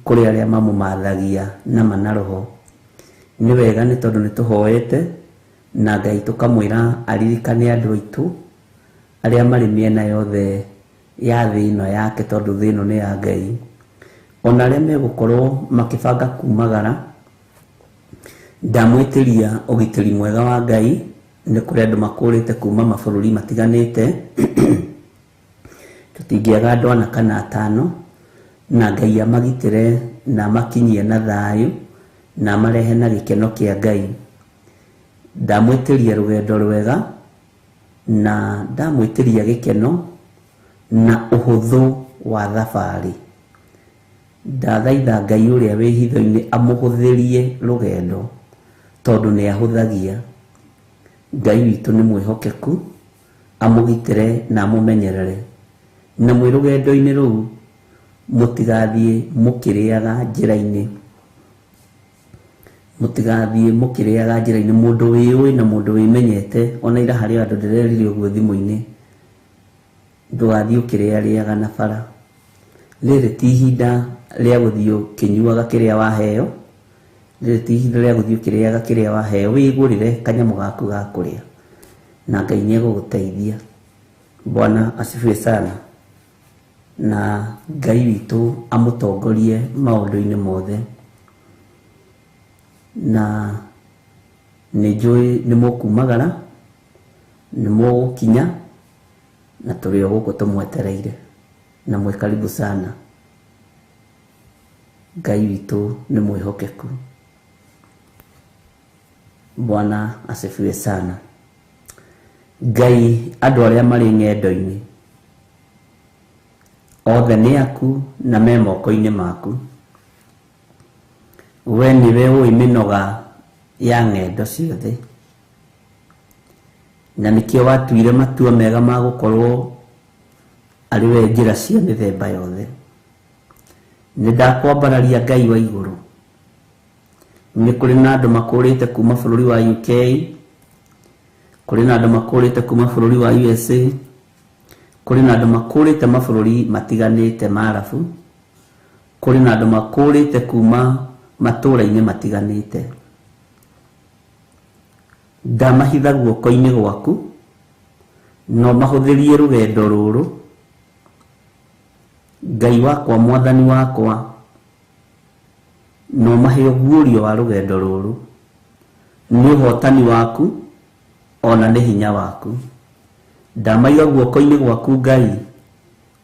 kuri aria mamumathagia na manaroho ni wega ni tondu nituhoete na Ngai tukamwira aririkane andu aitu aria mari miena yothe ya thi ino yake tondu thi ino ni ya Ngai ona aria megukorwo makibanga kumagara ndamwitiria ugitiri mwega wa Ngai ni kuri andu makurite kuma mabururi matiganite tutingiaga andu ana kana atano na Ngai amagitire na makinyie na thayu na marehe na gikeno kia Ngai ndamwitiria rugendo rwega na ndamwitiria gikeno na uhuthu wa thabari ndathaitha Ngai uria wi hitho-ini amuhuthirie rugendo tondu ni ahuthagia Ngai witu ni mwihokeku amugitire na amumenyerere na mwi rugendo-ini ruu mutigathie mukiriaga njira-ini mundu wiui na mundu wimenyete ona ira hari andu ndirerire uguo thimu-ini ndugathie ukiriariaga na bara riri ti ihinda ria guthio kinyuaga kiria waheo riri ti ihinda ria guthio kiriaga kiria waheo wigurire kanyamu gaku ga kuria na Ngai ni eguguteithia. Bwana asifiwe sana na Ngai witu amutongorie maundu-ini mothe na nijui ni mukumagara ni mugukinya na turi guku tumwetereire na mwe karibu sana. Ngai witu ni mwihokeku. Bwana asifiwe sana. Ngai andu aria mari ng'endo-ini othe ni aku na me moko-ini maku. We niwe ui minoga ya ng'endo ciothe na nikio watuire matua mega ma gukorwo ari we njira cia mithemba yothe. Ni ndakwambararia Ngai wa iguru. Ni kuri na andu makurite kuma bururi wa UK, kuri na andu makurite kuma bururi wa USA, kuri na andu makurite mabururi matiganite marafu, kuri na andu makurite kuma matura-ini matiganite. Ndamahitha guoko-ini gwaku no mahuthirie rugendo ruru. Ngai wakwa mwathani wakwa no mahe guorio wa rugendo ruru. Ni uhotani waku ona ni hinya waku. Ndamaiga guoko-ini gwaku Ngai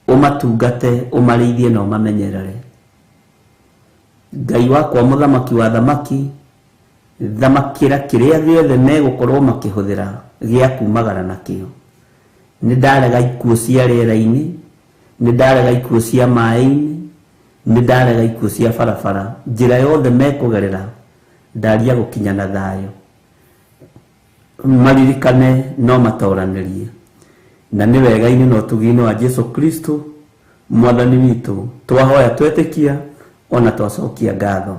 umatungate umarithie na umamenyerere. Ngai wakwa muthamaki wa thamaki thamakira kiria giothe megukorwo makihuthira gia kumagara nakio. Ni ndarega ikuo cia riera-ini, ni ndarega ikuo cia mai-ini, ni ndarega ikuo cia barabara. Njira yothe mekugerera ndaria gukinya na thayo. Maririkane no matoranirie na ni wega-ini no tugino wa Jesu Kristo mwathani witu twahoya twetikia ona twacokia ngatho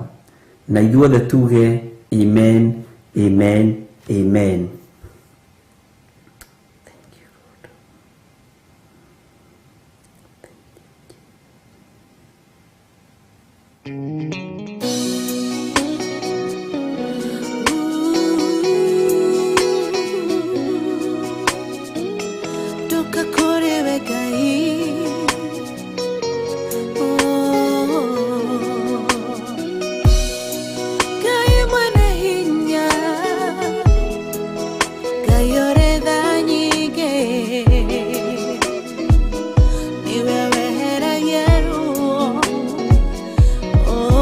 na ithuothe tuge amen, amen, amen. Oh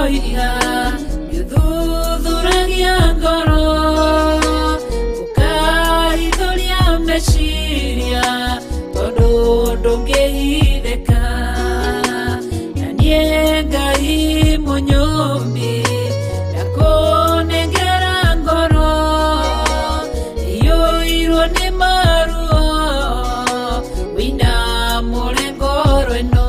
iha yuthuragia ngoro ukaithuria meciria tondu ndungihithika na nie Ngai munyumbi ndakunengera ngoro iyuirwo ni maruo wina ngoro ino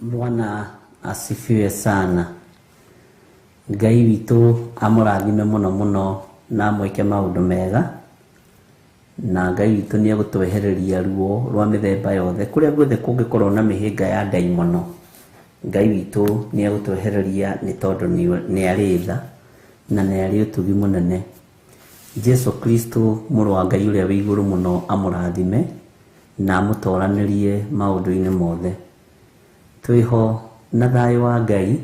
Bwana asifiwe sana. Ngai witu amurathime muno muno na mwike maundu mega, na Ngai witu ni egutwehereria ruo rwa mithemba yothe kuria guothe kungikorwo na mihinga ya ndaimono. Ngai witu ni egutwehereria ni tondu ni ari tha na ni ari utugi munene. Jesu Kristo muru wa Ngai uria wi iguru muno amurathime na amutoranirie maundu-ini mothe. Twiho na thayo wa Ngai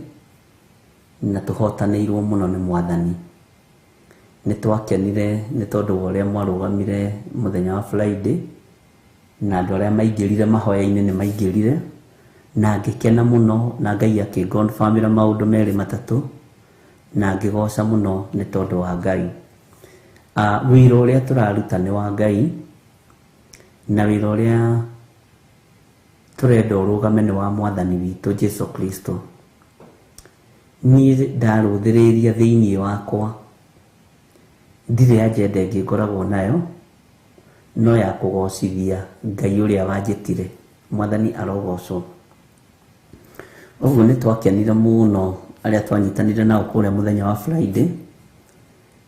na tuhotanĩirwo muno ni Mwathani. Ni twakenire ni tondu wa uria mwarugamire muthenya wa Friday, na andu aria maingirire mahoya-ini ni maingirire, na ngikena muno na Ngai akigonfamira maundu meri matatu, na ngigoca muno ni tondu wa Ngai. Wira uria turaruta ni wa Ngai, na wira uria turenda urugamene wa mwathani witu Jesu Kristo. Ni ndaruthiriria thiini wakwa ndire agenda ingi ngoragwo nayo no ya kugocithia Ngai uria wanjitire. Mwathani arogocwo. Uguo ni twakenire muno aria twanyitanire nao kuria muthenya wa Friday,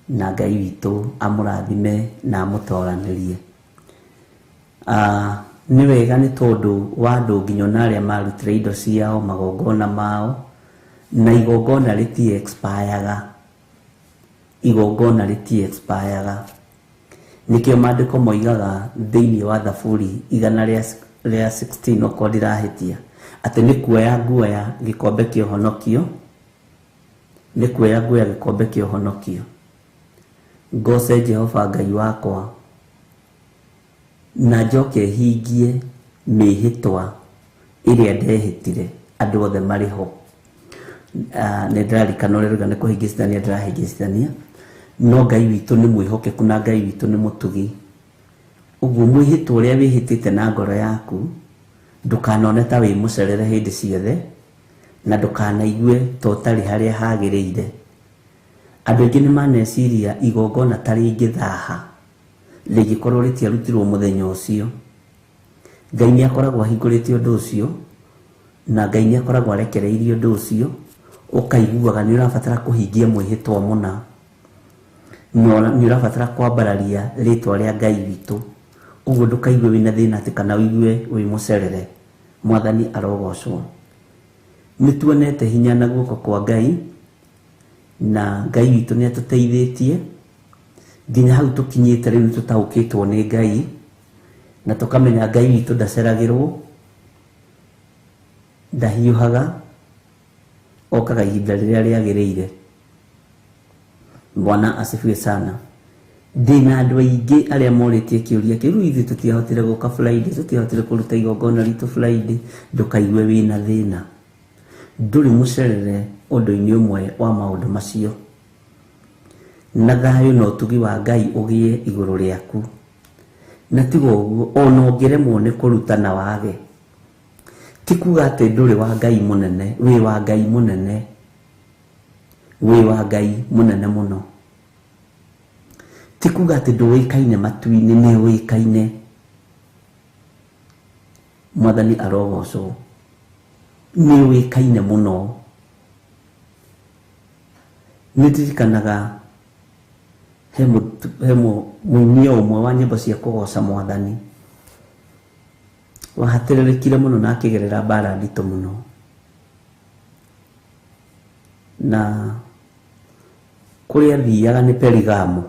na Ngai witu amurathime na amutoranirie. Ni wega ni tondu wa andu nginya aria marutire indo ciao magongona mao, na igongona riti expireaga. Igongona riti expireaga. Nikio maandiko moigaga thiini wa Thaburi 116 oko ndirahitia ati ni kuoya nguoya gikombe kia honokio, ni kuoya nguoya gikombe kia honokio. Ngoce Jehova Ngai wakwa na njoke hingie mihitwa iria ndehitire andu othe mariho. Ni ndirarikana uria ni kuhingicithania ndirahingicithania, no Ngai witu ni mwihokeku na Ngai witu ni mutugi. Uguo mwihitwa uria wihitite na ngoro yaku ndukanone ta wi mucerere hindi ciothe, na ndukanaigue to tari haria hagiriire. Andu aingi ni maneciria igongona tari ngithaha rigikorwo ritiarutirwo muthenya ucio. Ngai ni akoragwo ahingurite undu ucio, na Ngai ni akoragwo arekereirie undu ucio, ukaiguaga ni urabatara kuhingia mwihitwa muna, ni urabatara kwambararia ritwa ria Ngai witu. Uguo ndukaigue wina thina ati kana wigue wi mucerere. Mwathani arogocwo. Ni tuonete hinya na guoko kwa Ngai, na Ngai witu ni atuteithitie nginya hau tukinyite riu tutaukitwo ni Ngai, na tukamenya Ngai witu ndaceragirwo, ndahiuhaga, okaga ihinda riria riagiriire. Bwana asifiwe sana. Ndina andu aingi aria moritie kiuria kiu, ithu tutiahotire guka Friday, tutiahotire kuruta igongona ritu Friday. Ndukaigue wina thina, nduri mucerere undu-ini umwe wa maundu macio, na thayu na utugi wa Ngai ugie iguru riaku. Na tigo uguo, ona ungiremwo ni kurutana wage, ti kuga ati nduri wa Ngai munene, wi wa Ngai munene, wi wa Ngai munene muno. Ti kuga ati nduikaine matu-ini, ni uikaine. Mwathani arogocwo. Ni uikaine muno. Nidirikanaga hemo muinio umwe wa nyimbo cia kugoca Mwathani wahatiririkire muno na akigerera bara nditu muno, na kuria thiaga ni Perigamo.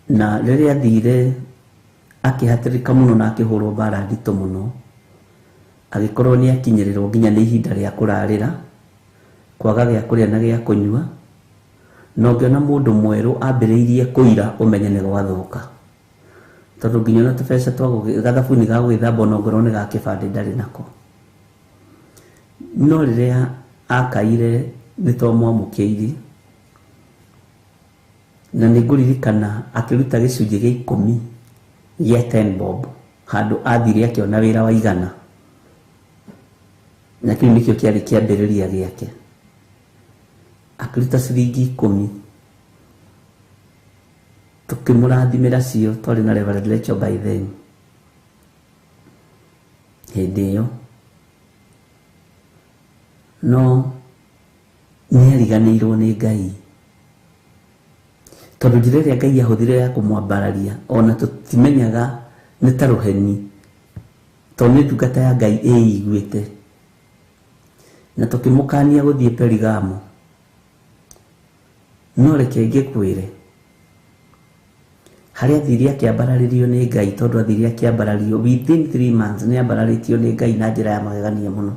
Na riria thire akihatirika muno na akihurwo bara nditu muno, agikorwo ni akinyirirwo nginya ni ihinda ria kurarira, kwaga gya kuria na gya kunyua, no ngiona mundu mweru ambiriirie kuira umenye ni gwathuka, tondu nginya na tubesa twa gathabuni ga gwithamba no ngoro ni ga kibande ndari nako. No riria akaire ni twamwamukiiri, na niguririkana akiruta gicunji gia 10 gya 10 bob handu athire akiona wira wa 100, na kiu nikio kiari kiambiriria giake. Akiruta ciringi 10, tukimurathimira cio twari na Reverend Rachel by then. Hindi iyo no ni ariganirwo ni Ngai, tondu njira iria Ngai ahuthire ya kumwambararia ona tutimenyaga ni ta ruheni, tondu ni ndungata ya Ngai iiguite, na tukimukania guthie Perigamo. No reke ngikwire haria athire akiambararirio ni Ngai, tondu athire akiambarario within 3 months ni ambararitio ni Ngai na njira ya magegania muno,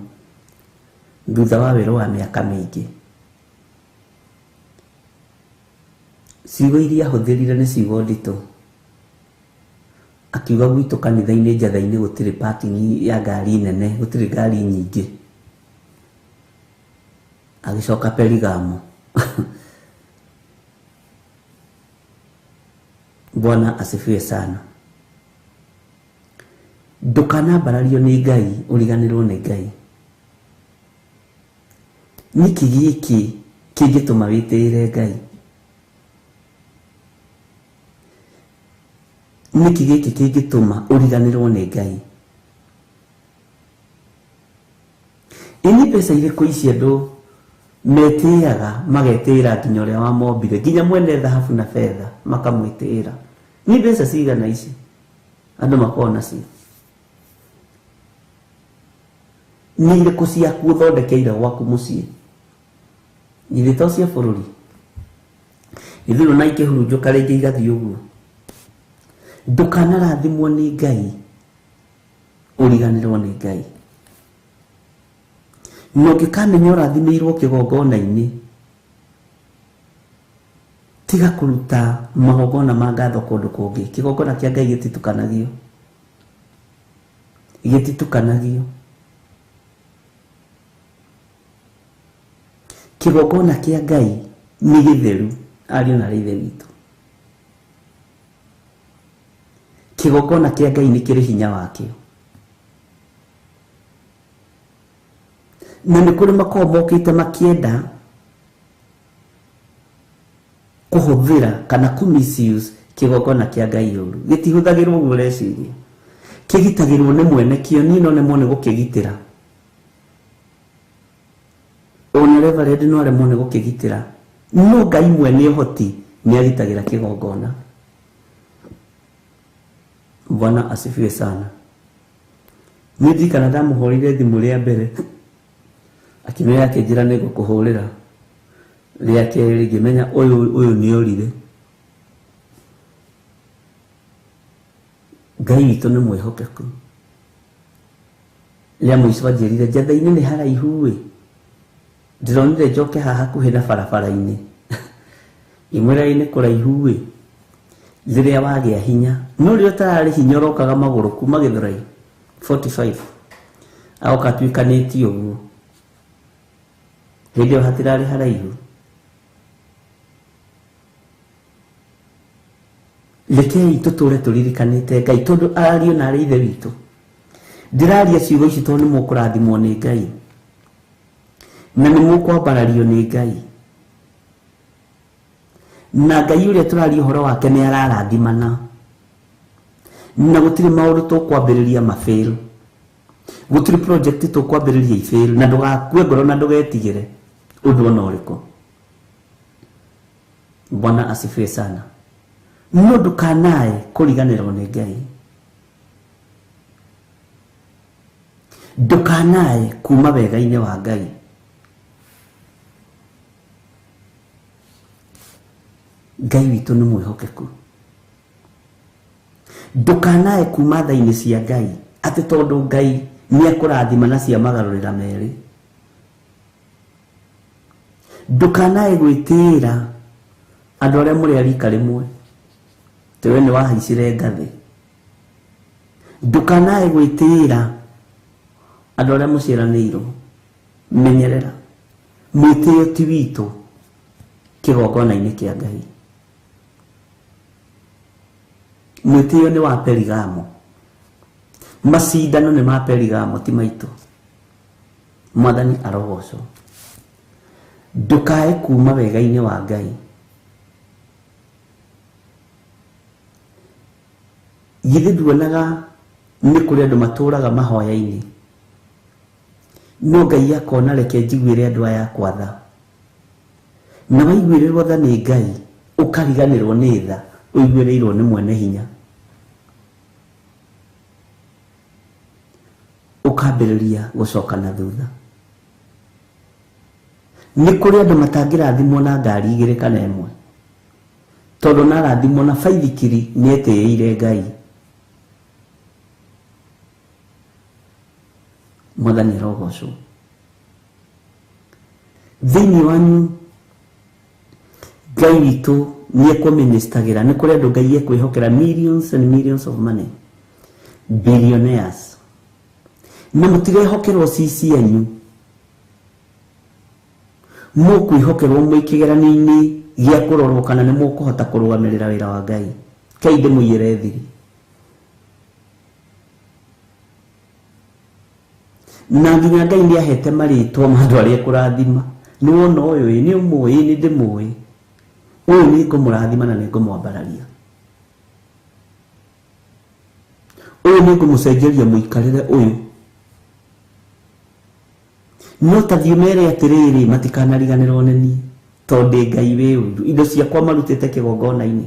thutha wa wiro wa miaka mingi. Ciugo iria ahuthirire ni ciugo nditu. Akiuga gwitu kanitha-ini njatha-ini gutiri parking ya ngari nene, gutiri ngari nyingi. Agicoka Perigamo. Bwana asifiwe sana. Ndukanambarario nĩ Ngai ũriganĩrwo nĩ Ngai. Nĩkĩ gĩkĩ kĩngĩtũma wĩtĩĩre Ngai? Nĩkĩ gĩkĩ kĩngĩtũma ũriganĩrwo nĩ Ngai? Ini mbeca irĩkũ ici andũ metĩaga magetĩĩra nginya ũrĩa wamombire, nginya mwene thahabu na fedha makamwĩtĩĩra? Ni mbeca cigana ici andũ makoragwo nacio? Nĩ irĩkũ ciaku ũthondekeire gwaku mũciĩ? Githĩ to cia bũrũri? Ithuĩ na ikĩhurunjũka rĩngĩ igathiĩ ũguo. Ndũkanarathimwo nĩ Ngai ũriganĩrwo nĩ Ngai. Na ũngĩkamenya ũrathimĩirwo kĩgongona-inĩ, tiga kũruta magongona ma ngatho kũndũ kũngĩ. Kĩgongona kĩa Ngai gĩtitukanagio, gĩtitukanagio. Kĩgongona kĩa Ngai nĩ gĩtheru, ariũ na ithe witũ. Kĩgongona kĩa Ngai nĩ kĩrĩ hinya wakĩo. Na nĩ kũrĩ makoragwo mokĩte makĩenda kũhũthĩra kana misuse kĩgongona kĩa Ngai ũru. Gĩtihũthagĩrwo ũguo reciria, kĩgitagĩrwo nĩ mwene kĩo. Niĩ no nemwo nĩ gũkĩgitĩra, ona Reverend no aremwo nĩ gũkĩgitĩra. No Ngai mwene ũhoti nĩ agitagĩra kĩgongona. Bwana asifiwe sana. Niĩ ndikana ndamũhũrĩire thimũ rĩa mbere, akĩmenya akĩnjĩra nĩ ngũkũhũrĩra. Rĩa kerĩ ngĩmenya ũyũ nĩ orire. Ngai witũ nĩ mwĩhokeku. Rĩa mũico anjĩrire njatha-inĩ nĩ haraihu ĩ, ndĩronire njoke haha hakuhĩ na barabara-inĩ. Imwĩra nĩ kũraihu ĩ, rĩrĩa wagĩa hinya. No rĩrĩa ũtararĩ hinya ũrokaga magũrũ kuma Gĩthũrai 45 agoka tuĩkanĩtie ũguo. Hĩndĩ ĩyo hatirarĩ haraihu. Rekei tũtũre tũririkanĩte Ngai, tondũ ariũ na arĩ ithe witũ. Ndĩraria ciugo ici tondũ nĩ mũkũrathimwo nĩ Ngai na nĩ mũkwambarario nĩ Ngai. Na Ngai ũrĩa tũraria ũhoro wake nĩ ararathimana, na gũtirĩ maũndũ tũkwambĩrĩria mafail, gũtirĩ project tũkwambĩrĩria ifail. Na ndũgakue ngoro na ndũgetigĩre ũndũ ona ũrĩkũ. Bwana asifiwe sana. No ndũkanae kũriganĩrwo nĩ Ngai. Ndũkanae kuma wega-inĩ wa Ngai. Ngai witũ nĩ mwĩhokeku. Ndũkanae kuma tha-inĩ cia Ngai atĩ tondũ Ngai nĩ akũrathima na cia magarũrĩra merĩ. Ndũkanae gwĩtĩĩra andũ arĩa mũrĩ a rika rĩmwe, tewe nĩ wahaicire ngathĩ. Ndũkanae gwĩtĩĩra andũ arĩa mũciaranĩirwo. Menyerera, mwĩtĩĩo ti witũ kĩgongona-inĩ kĩa Ngai. Mwĩtĩĩo nĩ wa Perigamo. Macindano nĩ ma Perigamo, ti maitũ. Mwathani arogocwo. Ndũkae kuma wega-inĩ wa Ngai. Githĩ nduonaga nĩ kũrĩ andũ matũũraga mahoya-inĩ, no Ngai akona reke njiguĩre andũ aya akwa tha. Na waiguĩrĩrwo tha nĩ Ngai ũkariganĩrwo nĩ tha ũiguĩrĩirwo nĩ mwene hinya, ũkambĩrĩria gũcoka na thutha. Nĩ kũrĩ andũ matangĩrathimwo na ngari igĩrĩ kana ĩmwe, tondũ narathimwo na baithikiri nĩ etĩĩire Ngai. Mwathani arogocwo. Thĩinĩ wanyu Ngai witũ nĩ ekũministagĩra. Nĩ kũrĩ andũ Ngai ekwĩhokera millions and millions of money, billionaires. Na mũtirehokerwo cianyu, mũkwĩhokerwo mwĩ kĩgeranio-inĩ gĩa kũrorwo kana nĩ mũkũhota kũrũgamĩrĩra wĩra wa Ngai. Kai ndĩmũiyĩre thiri. na nginya Ngai nĩ ahete marĩtwa ma andũ arĩa kũrathima. Nĩ wona ũyũ nĩ ũmũĩ, nĩ ndĩmũĩ, ũyũ nĩ ngũmũrathima na nĩ ngũmwambararia, ũyũ nĩ ngũmũcenjeria mũikarĩre ũyũ. No ta thiĩ mere atĩrĩrĩ matikanariganĩrwo nĩ niĩ tondũ Ngai wĩ ũndũ, indo ciakwa marutĩte kĩgongona-inĩ.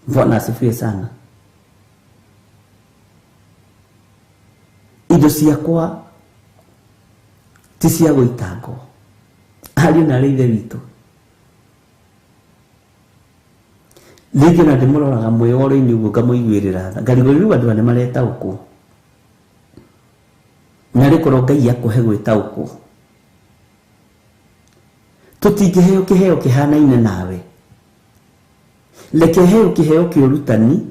Bwana asifiwe sana. Indo ciakwa ti cia gũitangwo. Ariũ na Ithe witũ, rĩngĩ na ndĩmũroraga mwĩyoro-inĩ ũguo ngamũiguĩrĩra tha, ngarigwo rĩu andũ nĩ maretaũkwo, na rĩkorwo Ngai akũhe gwĩtaũkwo. Tũtingĩheo kĩheo kĩhanaine nawe. Reke heo kĩheo kĩa ũrutani,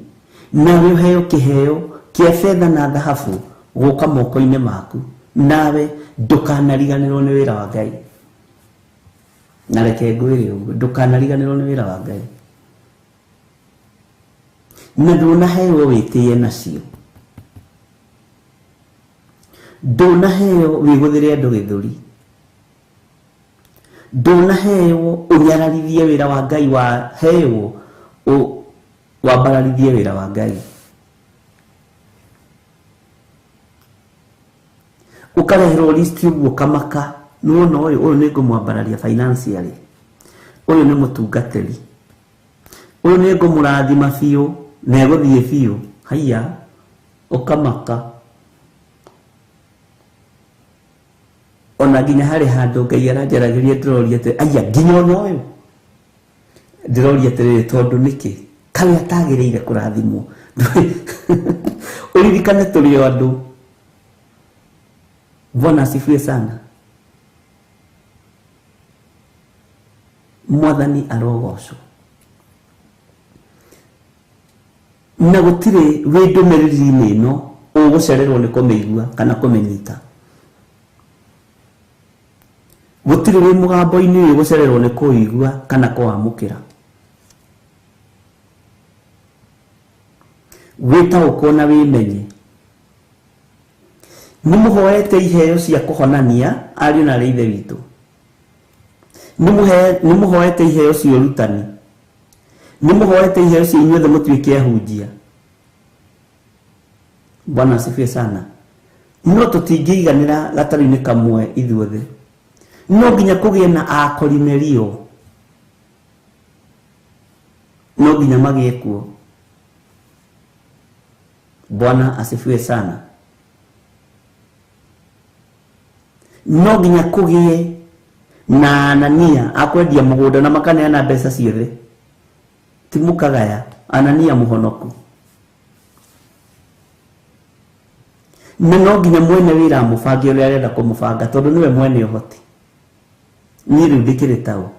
nawe ũheo kĩheo kĩa betha na thahabu gũka moko-inĩ maku, nawe ndũkanariganĩrwo nĩ wĩra wa Ngai. Na reke ngwĩre ũguo, ndũkanariganĩrwo nĩ wĩra wa Ngai. Na ndũnaheo wĩtĩe nacio, ndũnaheo wĩgũthĩre andũ gĩthũri, ndũnaheo ũnyararithie wĩra wa Ngai, waheo wambararithie wĩra wa Ngai. Ũkareherwo list ũguo kamaka, nĩwona ũyũ nĩ ngũmwambararia financially, ũyũ nĩ mũtungatĩri, ũyũ nĩ ngũmũrathima biũ na egũthiĩ biũ. Haiya, ũkamaka. Ona nginya harĩ handũ Ngai aranjaragĩria ndĩroria atĩ aya nginya ona ũyũ ndĩroria atĩrĩrĩ, tondũ nĩkĩ kawe atagĩrĩire kũrathimwo. Ũririkane tũrĩ o andũ. Bwana asifiwe sana. Mwathani arogocwo. Na gũtirĩ wĩ ndũmĩrĩri-inĩ ĩno ũgũcererwo nĩ kũmĩigua kana kũmĩnyita. Gũtirĩ wĩ mũgambo-inĩ ũyũ ũgũcererwo nĩ kũigua kana kũwamũkĩra. Wĩtaũkwo na wĩmenye. Nĩ mũhoete iheo cia kũhonania, ariũ na Ithe witũ. Nĩ mũhoete iheo cia ũrutani. Nĩ mũhoete iheo cia inyuothe mũtuĩke ahunjia. Bwana asifiwe sana. No tũtingĩiganĩra gatarũ-inĩ kamwe ithuothe. No nginya kũgĩe na akorinerio, no nginya magĩe kuo. Bwana asifiwe sana. No nginya kũgĩe na Anania akwendia mũgũnda na makaneana mbeca ciothe, ti mũkagaya. Anania mũhonoku. Na no nginya mwene wĩra amũbange ũrĩa arenda kũmũbanga, tondũ nĩwe mwene ũhoti. Niĩ rĩu ndĩkĩrĩ tao.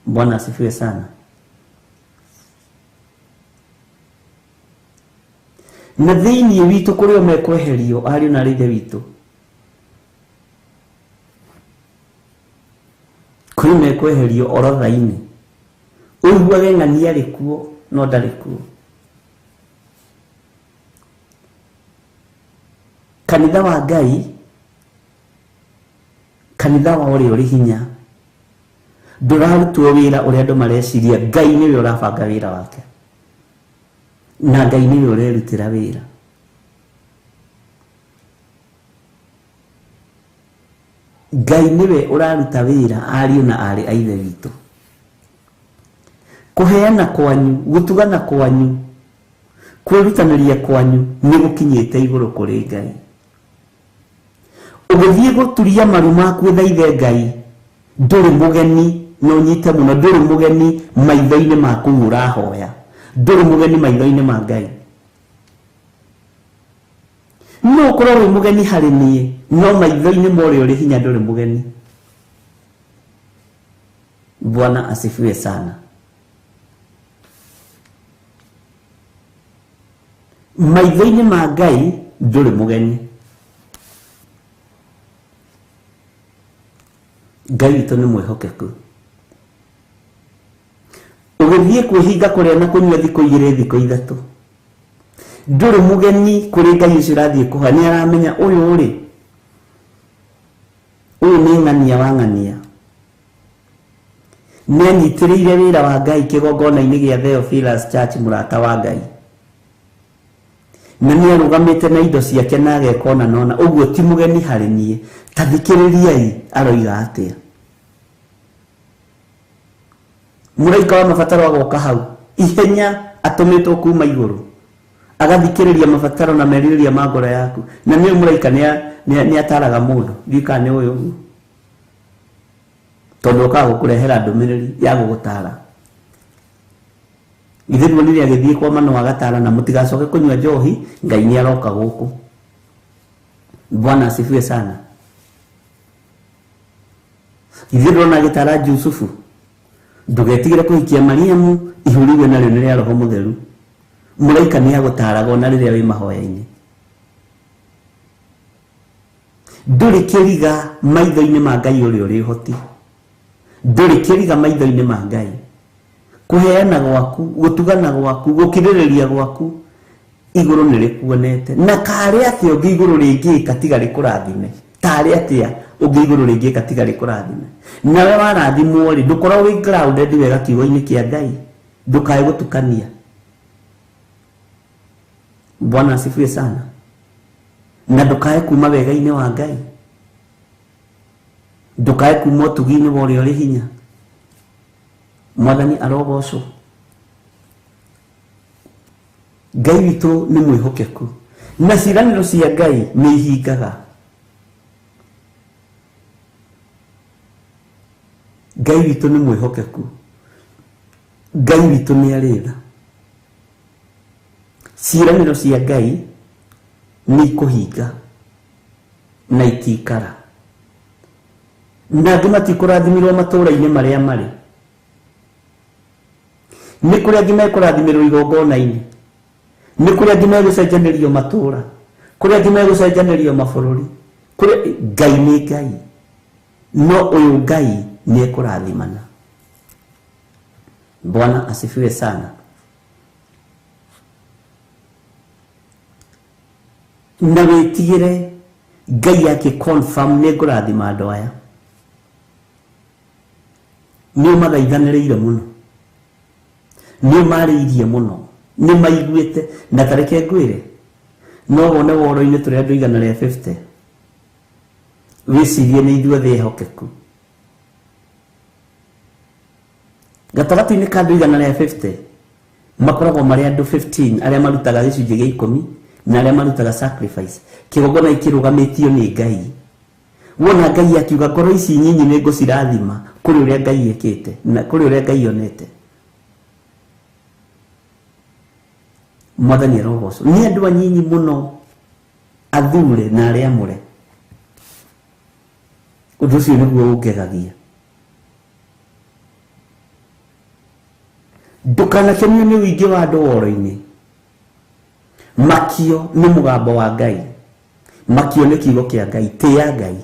Bwana asifiwe sana. Na thĩinĩ witũ kũrĩ o mekweherio, ariũ na Ithe witũ, kũrĩ mekweherio orodha-inĩ. Ũiguage ng'ani arĩ kuo no ndarĩ kuo. Kanitha wa Ngai, kanitha wa ũrĩa ũrĩ hinya, ndũrarutwo wĩra ũrĩa andũ mareciria. Ngai nĩwe ũrabanga wĩra wake, na Ngai nĩwe ũrerutĩra wĩra. Ngai nĩwe ũraruta wĩra, ariũ na arĩ a Ithe witũ. Kũheana kwanyu, gũtugana kwanyu, kwĩrutanĩria kwanyu nĩ gũkinyĩte igũrũ kũrĩ Ngai. Ũgĩthiĩ gũturia maru maku ũthaithe Ngai, ndũrĩ mũgeni, na ũnyite mũno, ndũrĩ mũgeni maitho-inĩ maku ũrahoya, ndũrĩ mũgeni maitho-inĩ ma Ngai. No ũkorwo wĩ mũgeni harĩ niĩ, no maitho-inĩ ma ũrĩa ũrĩ hinya ndũrĩ mũgeni. Bwana asifiwe sana. Maitho-inĩ ma Ngai ndũrĩ mũgeni. Ngai witũ nĩ mwĩhokeku. Ũgĩthiĩ kwĩhinga kũrĩa na kũnyua thikũ 2 thikũ 3, nduri mugeni kuri ngai ucio rathie kuha ni aramenya uyu uri uyu ni ng'ania wa ng'ania nĩanyitĩrĩire wĩra wa Ngai kĩgongona-inĩ gĩa Theophilus Church mũrata wa Ngai na nĩarũgamĩte na indo ciake na agekona nona ũguo ti mũgeni harĩ niĩ ta thikĩrĩriai aroiga atĩa mũraika wa mabataro agoka hau ihenya atũmĩtwo kuma igũrũ agathikĩrĩria mabataro na merirĩria ma ngoro yaku na nĩ mũraika nĩ ataraga mũndũ thika nĩ ũyũ ũguo tondũ ũkaga gũkũrehera ndũmĩrĩri ya gũgũtara ithuĩ rĩrĩa agĩthiĩ kwa mano agatara na mũtigacoke kũnyua njohi Ngai nĩ aroka gũkũ Bwana asifiwe sana ithuĩ rĩrona agĩtara Jusufu ndũgetigĩre kũhikia Mariamu ihũriwe narĩo nĩ rĩa Roho Mũtheru mũraika nĩ agũtaraga ona rĩrĩa wĩ mahoya-inĩ ndũrĩ kĩriga maitho-inĩ ma Ngai ũrĩa ũrĩ ũhoti ndũrĩ kĩriga maitho-inĩ ma Ngai kuheana gwaku gũtugana gwaku gũkirĩrĩria gwaku igũrũ nĩ rĩkuonete na karĩ atĩa ũngĩ igũrũ rĩngĩka tiga rĩkũrathime tarĩ atĩa ũngĩ igũrũ rĩngĩka tiga rĩkũrathime nawe warathimwo rĩ ndũkorwo wĩ grounded wega kiugo-inĩ kĩa Ngai ndũkae gũtukania Bwana asifiwe sana na ndũkae kuma wega-inĩ wa Ngai ndũkae kuma ũtugi-inĩ wa ũrĩa ũrĩ hinya Mwathani arogocwo Ngai witũ nĩ mwĩhokeku na ciĩranĩro cia Ngai nĩ ihingaga Ngai witũ nĩ mwĩhokeku Ngai witũ nĩ arĩtha ciĩranĩro cia Ngai nĩ ikũhinga na itikara na andũ matikũrathimirwo matũũra-inĩ marĩa marĩ nĩ kũrĩ angĩ mekũrathimirwo igongona-inĩ nĩ kũrĩ angĩ megũcenjanĩrio matũũra kũrĩ angĩ megũcenjanĩrio mabũrũri kũrĩ Ngai nĩ Ngai no ũyũ Ngai nĩ ekũrathimana Bwana asifiwe sana na wĩtigĩre Ngai yake confirm nĩ ngũrathima andũ aya nĩ mathaithanĩrĩire mũno nĩ marĩirie mũno nĩ maiguĩte na tareke ngwĩre no wone woro-inĩ tũrĩa andũ 150 wĩcirie nĩ ithuothe ehokeku gatagatĩ-inĩ ka andũ 150 makoragwo marĩ andũ 15 arĩa marutaga gĩcunjĩ gĩa 10 na arĩa marutaga sacrifice kĩgongona kĩrũgamĩtio nĩ Ngai wona Ngai akiuga ngoro ici nyinyi nĩ ngũcirathima kũrĩ ũrĩa Ngai ekĩte na kũrĩ ũrĩa Ngai onete Mwathani arogocwo nĩ andũ anyinyi mũno athure na arĩa amũre ũndũ ũcio nĩguo ũngegagia ndũkanakenio nĩ ũingĩ wa andũ woro-inĩ makio nĩ mũgambo wa Ngai makio nĩ kiugo kĩa Ngai tĩa Ngai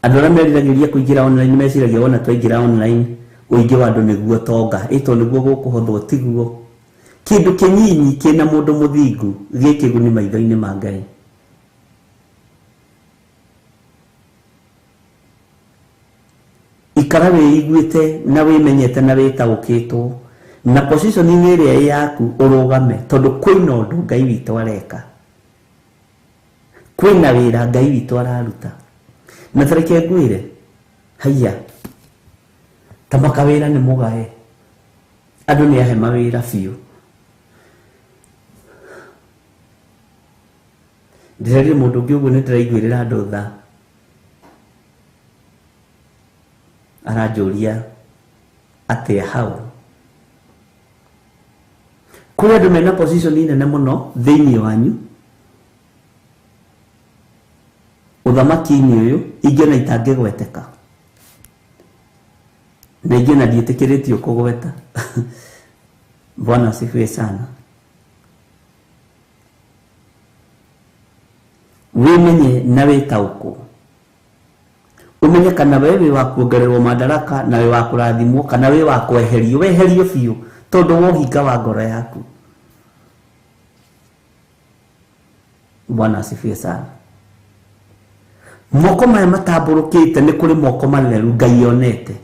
andũ arĩa meriragĩria kũingĩra online meciragia wona twaingĩra online ũingĩ wa andũ nĩguo tonga ĩtwo nĩguo gũkũhothwo tiguo kĩndũ kĩnyinyi kĩna mũndũ mũthingu gĩkĩguni maitho-inĩ ma Ngai ikara wĩiguĩte na wĩmenyete na wĩtaũkĩtwo na position-inĩ ĩrĩa yaku ũrũgame tondũ kwĩna ũndũ Ngai witũ areka kwĩna wĩra Ngai witũ araruta na tareke ngwĩre haiya ta makawĩra nĩ mũgae andũ nĩ ahe mawĩra biũ ndĩrerire mũndũ ũngĩ ũguo nĩ ndĩraiguĩrĩra andũ tha aranjũria atĩa hau kũrĩ andũ mena position nene mũno thĩinĩ wanyu ũthamaki-inĩ ũyũ ingĩona itangĩgweteka na ingĩona ndiĩtĩkĩrĩtio kũgweta Bwana asifiwe sana wĩmenye na wĩtaũkwo umenye kana wewe wa kuongererwo madaraka na wewe wa kurathimwo kana wewe wa weherio biũ tondu wohinga wa ngoro yaku. Bwana asifiwe sana. Moko maya matamburukite ni kuri moko matheru Ngai onete.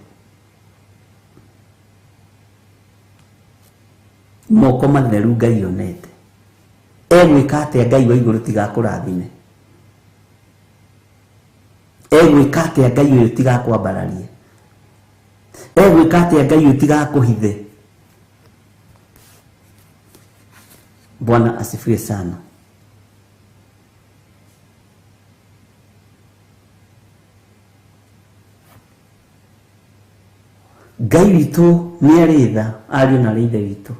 Moko matheru Ngai onete. Egwika atia Ngai wa iguru tigakurathime? Egwika atia Ngai uyu tigakwambararie? Egwika atia Ngai uyu tigakuhithe? Bwana asifiwe sana. Ngai witũ nĩ arĩ tha, ariũ na ithe witũ.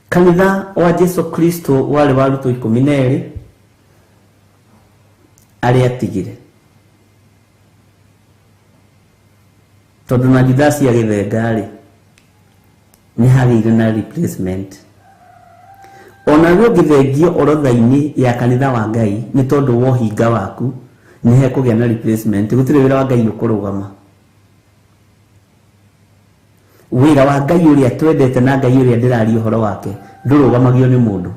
Kanitha wa Jesu Kristo warĩ wa arutwo 12 arĩa atigire. Tondũ na Judasi agĩthenga-rĩ, nĩ hagĩire na replacement. Ona rĩu ũngĩthengio orodha-inĩ ya kanitha wa Ngai nĩ tondũ wa ũhinga waku, nĩ hekũgĩa na replacement. Gũtirĩ wĩra wa Ngai ũkũrũgama. Wĩra wa Ngai ũrĩa twendete na Ngai ũrĩa ndĩraria ũhoro wake ndũrũgamagio nĩ mũndũ.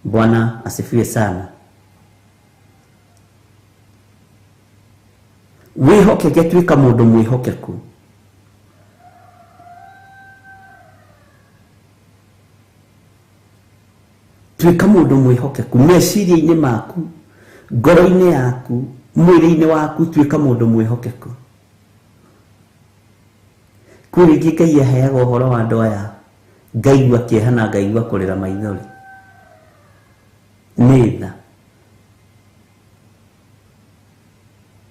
Bwana asifiwe sana. Wĩhokeke, tuĩka mũndũ mwĩhokeku. Tuĩka mũndũ mwĩhokeku meciria-inĩ maku, ngoro-inĩ yaku, mwĩrĩ-inĩ waku, tuĩka mũndũ mwĩhokeku. Kwĩ rĩngĩ Ngai aheaga ũhoro wa andũ aya ngaigua kĩeha na ngaigua kũrĩra maithori. Nĩ tha.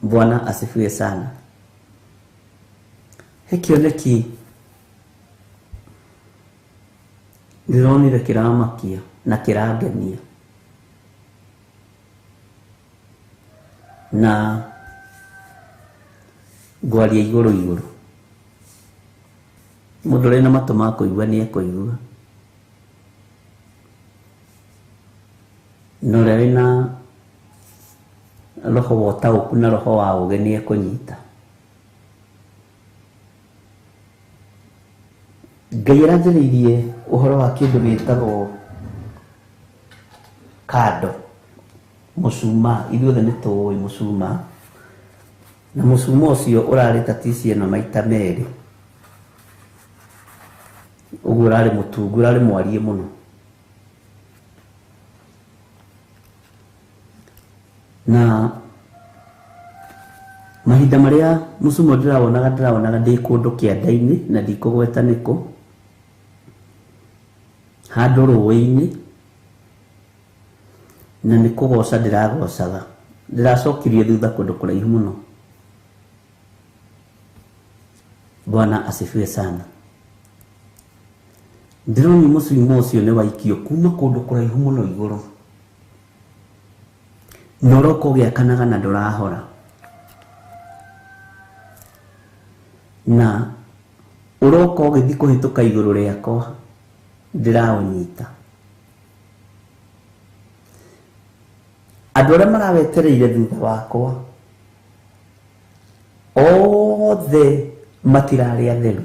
Bwana asifiwe sana. He kĩoneki ndĩronire kĩramakia na kĩrangenia, na ngwaria igũrũ. Mũndũ ũrĩ na matũ ma kũigua nĩ ekũigua, na ũrĩa wĩna roho wa ũtaũku na roho wa ũũgĩ nĩ ekũnyita. Ngai aranjĩrĩirie ũhoro wa kĩndũ gĩtagwo kando, mũcuma. Ithuothe nĩ tũĩ mũcuma, na mũcuma ũcio ũrarĩ tatici ĩno maita merĩ. Ũguo ũrarĩ mũtungu, ũrarĩ mwarie mũno. Na mahinda marĩa mũcuma ndĩrawonaga ndĩ kũndũ kĩanda-inĩ na ndikũgweta nĩkũ, handũ rũĩ-inĩ, na nĩ kũgoca ndĩragocaga. Ndĩracokirie thutha kũndũ kũraihu mũno. Bwana asifiwe sana. Ndĩroni mũcuma ũcio nĩ waikio kuma kũndũ kũraihu mũno igũrũ, na ũroka ũgĩakanaga na ndũrahora, na ũroka ũgĩthiĩ kũhĩtũka igũrũ rĩakwa ndĩraũnyita. Andũ arĩa marawetereire thutha wakwa othe matirarĩ atheru.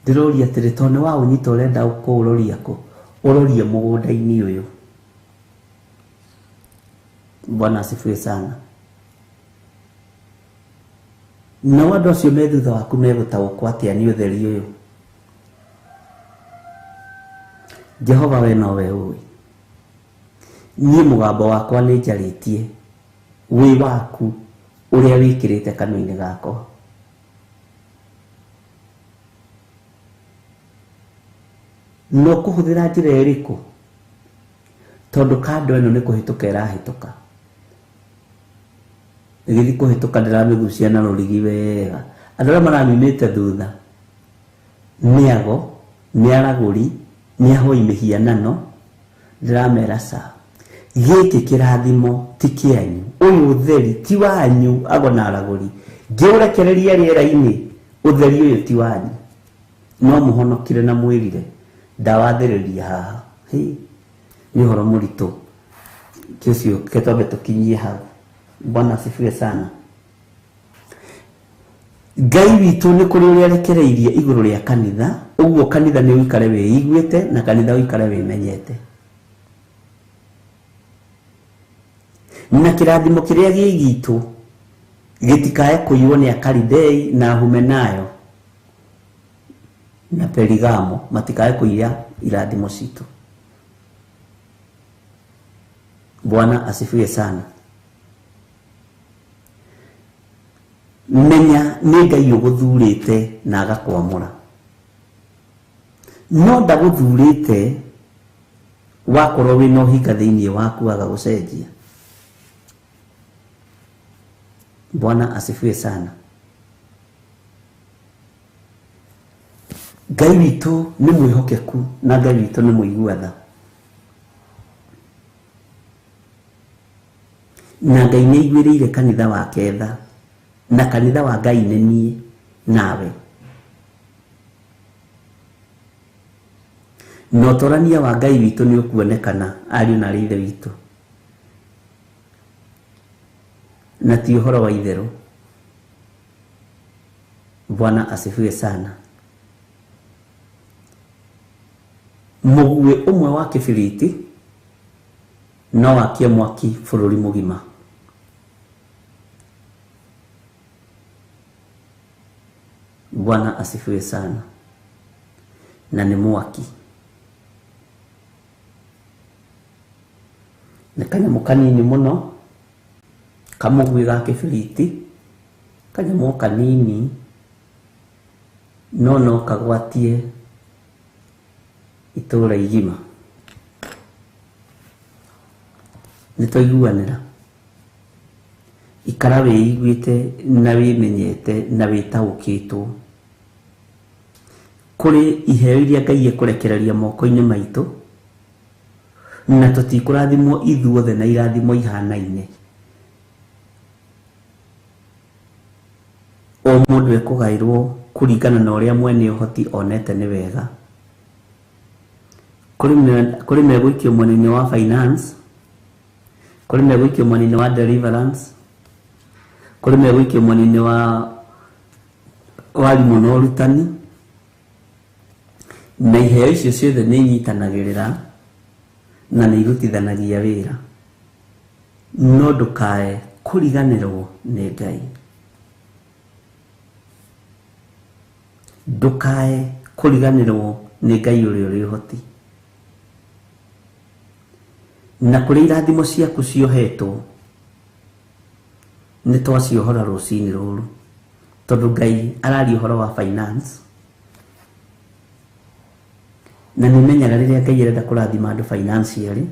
Ndĩroria atĩrĩ, tondũ nĩ waũnyita ũrenda kũũroria kũ? Ũrorie mũgũnda-inĩ ũyũ. Bwana asifiwe sana. Na andũ acio me thutha waku megũtaũkwo atĩa nĩ ũtheri ũyũ? Jehova we nowe ũĩ. Niĩ mũgambo wakwa nĩ njarĩtie wĩ waku ũrĩa wĩkĩrĩte kanua-inĩ gakwa. No kũhũthĩra njĩra ĩrĩkũ? Tondũ kando ĩno nĩ kũhĩtũka ĩrahĩtũka. Ĩgĩthiĩ kũhĩtũka ndĩramĩgucia na rũrigi wega. Andũ arĩa maramĩumĩte thutha nĩ ago, nĩ aragũri, nĩ ahoi mĩhianano, ndĩramera ca. Gĩkĩ kĩrathimo ti kĩanyu, ũyũ ũtheri ti wanyu, ago na aragũri. Ngĩũrekereria rĩera-inĩ, ũtheri ũyũ ti wanyu. No mũhonokire na mwĩrire ndawathĩrĩria haha nĩ ũhoro mũritũ kĩcio ketwambe tũkinyie hau. Bwana asifiwe sana. Ngai witũ nĩ kũrĩ ũrĩa arekereirie igũrũ rĩa kanitha, ũguo kanitha nĩ ũikare wĩiguĩte na kanitha ũikare wĩmenyete. Na kĩrathimo kĩrĩa gĩ gitũ gĩtikae kũiywo nĩ Akalidei na Humenayo na Perigamo, matikae kũiya irathimo citũ. Bwana asifiwe sana. Menya nĩ Ngai ũgũthurĩte na agakwamũra. No ndagũthurĩte wakorwo wĩna ũhinga thĩinĩ waku agagũcenjia. Bwana asifiwe sana. Ngai witũ nĩ mwĩhokeku na Ngai witũ nĩ mũigua-tha. Na Ngai nĩ aiguĩrĩire kanitha wake tha, na kanitha wa Ngai nĩ niĩ nawe. Na ũtorania wa Ngai witũ nĩ ũkuonekana ariũ na ithe witũ, na ti ũhoro wa itherũ. Bwana asifiwe sana. Mũguĩ ũmwe wa kĩbiriti no wakie mwaki bũrũri mũgima. Bwana asifiwe sana. Na nĩ mwaki. Na kanyamũ kanini mũno kamũguĩ ga kĩbiriti, kanyamũ kanini no kagwatie itũra igima. Nĩtwaiguanĩra. Ikara wĩiguĩte na wĩmenyete na wĩtaũkĩtwo. Kũrĩ iheo iria Ngai ekũrekereria moko-inĩ maitũ, na tũtikũrathimwo ithuothe na irathimo ihanaine. O mũndũ ekũgaĩrwo kũringana na ũrĩa mwene ũhoti onete nĩ wega. Kũrĩ megũikio mwena-inĩ wa finance, kũrĩ megũikio mwena-inĩ wa deliverance, kũrĩ megũikio mwena-inĩ wa warimũ na ũrutani, na iheo icio ciothe nĩ inyitanagĩrĩra na nĩ irutithanagia wĩra. No ndũkae kũriganĩrwo nĩ Ngai. Ndũkae kũriganĩrwo nĩ Ngai ũrĩa ũrĩ ũhoti. Na kũrĩ irathimo ciaku ciohetwo, nĩ twaciohora rũcinĩ rũrũ, tondũ Ngai araria ũhoro wa finance. Na nĩmenyaga rĩrĩa Ngai arenda kũrathima andũ financially,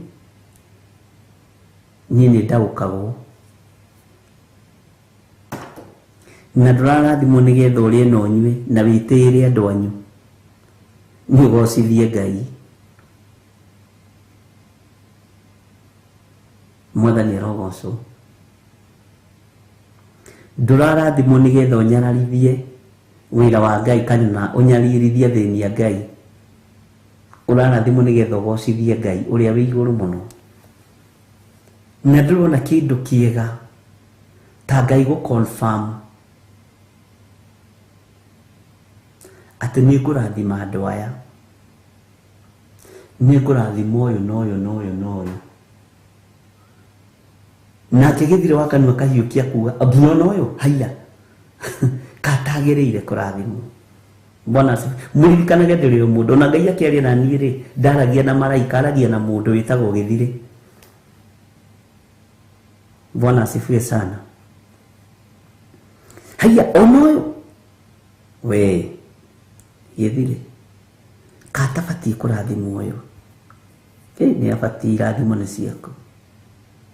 niĩ nĩ ndaũkagwo. Na ndũrarathimwo nĩgetha ũrĩe na ũnyue na wĩtĩĩre andũ anyu, nĩ ũgocithie Ngai. Mwathani arogocwo. Ndũrarathimwo nĩgetha ũnyararithie wĩra wa Ngai kana ũnyararithie thĩini ya Ngai. Ũrarathimwo nĩgetha ũgocithie Ngai ũrĩa wĩ igũrũ mũno. Na ndũrona kĩndũ kĩega ta Ngai gũ-confirm atĩ nĩ ngũrathima andũ aya, nĩ ngũrathima ũyũ na ũyũ na ũyũ na ũyũ. Nake gĩthirĩ wa kanua kahiũkia kuga abuna ũyũ haiya katagĩrĩire kũrathimwo. Bwana mũririkanage ndĩrĩ o mũndũ, na Ngai akĩaria na niĩ rĩ, ndaragia na maraika, aragia na mũndũ wĩtagwo gĩthirĩ. Bwana asifiwe sana. Haiya ona ũyũ we gĩthirĩ katabatiĩ kũrathimwo ũyũ, nĩ abatiĩ irathimo nĩ ciaku.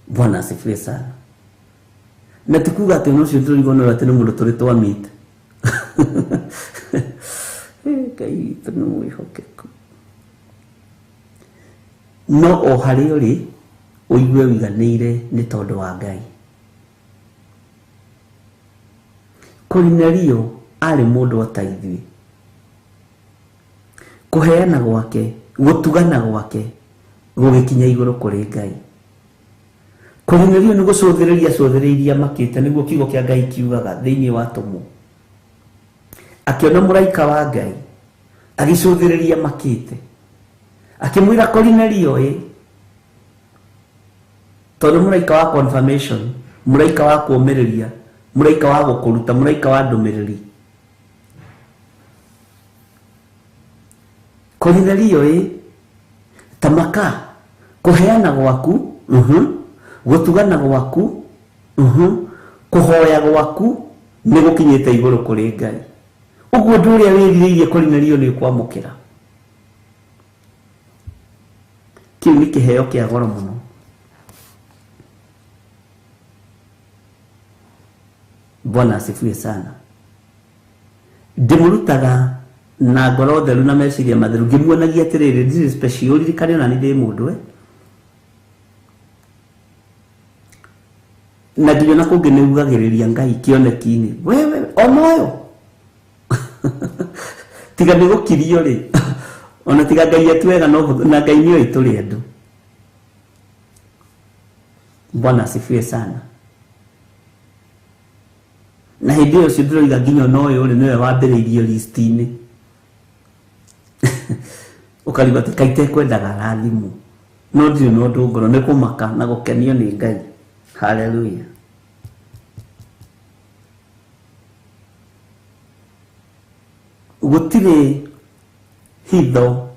Bwana asifiwe sana. Na tikuga atĩ ũno ũcio tũrigonera atĩ nĩ mũndũ tũrĩ twamĩte. Ngai witũ nĩ mwĩhokeku. No o harĩa ũrĩ ũigue ũiganĩire nĩ tondũ wa Ngai. Kornelio arĩ mũndũ o ta ithuĩ. kuheana gwake gutugana gwake gugikinya iguru kuri Ngai. Kornelio ni gucuthiriria makite niguo kiugo kia Ngai kiugaga thiini wa tumu. Akiona muraika wa Ngai agicuthiriria makite akimwira Kornelio tondu muraika wa confirmation, muraika wa kuomiriria, muraika wa gukuruta, muraika wa ndumiriri. Kornelio tamaka kuheana gwaku gutugana gwaku kuhoya gwaku ni gukinyite iguru kuri Ngai. Uguo nduria wiririirie Kornelio ni kwamukira. Kiu ni kiheo kia goro muno. Bwana asifiwe sana. Ndimurutaga na ngoro theru na meciria matheru ngimuonagia atiriri ndiri special ririkane na ni ndi mundu na nginya na kungi ni ugagiriria Ngai kioneki-ini wewe omoyo tiga ni gukirio ri ona tiga Ngai atwega no na Ngai ni oituri andu. Bwana asifiwe sana. Na hindi yo cidroiga nginya noyo ri niwe wambiriirio list-ini ukariba tikaite kwendaga rathimu no ndio no ndungoro ni kumaka na gukenio ni Ngai. Hallelujah. Gutire hitho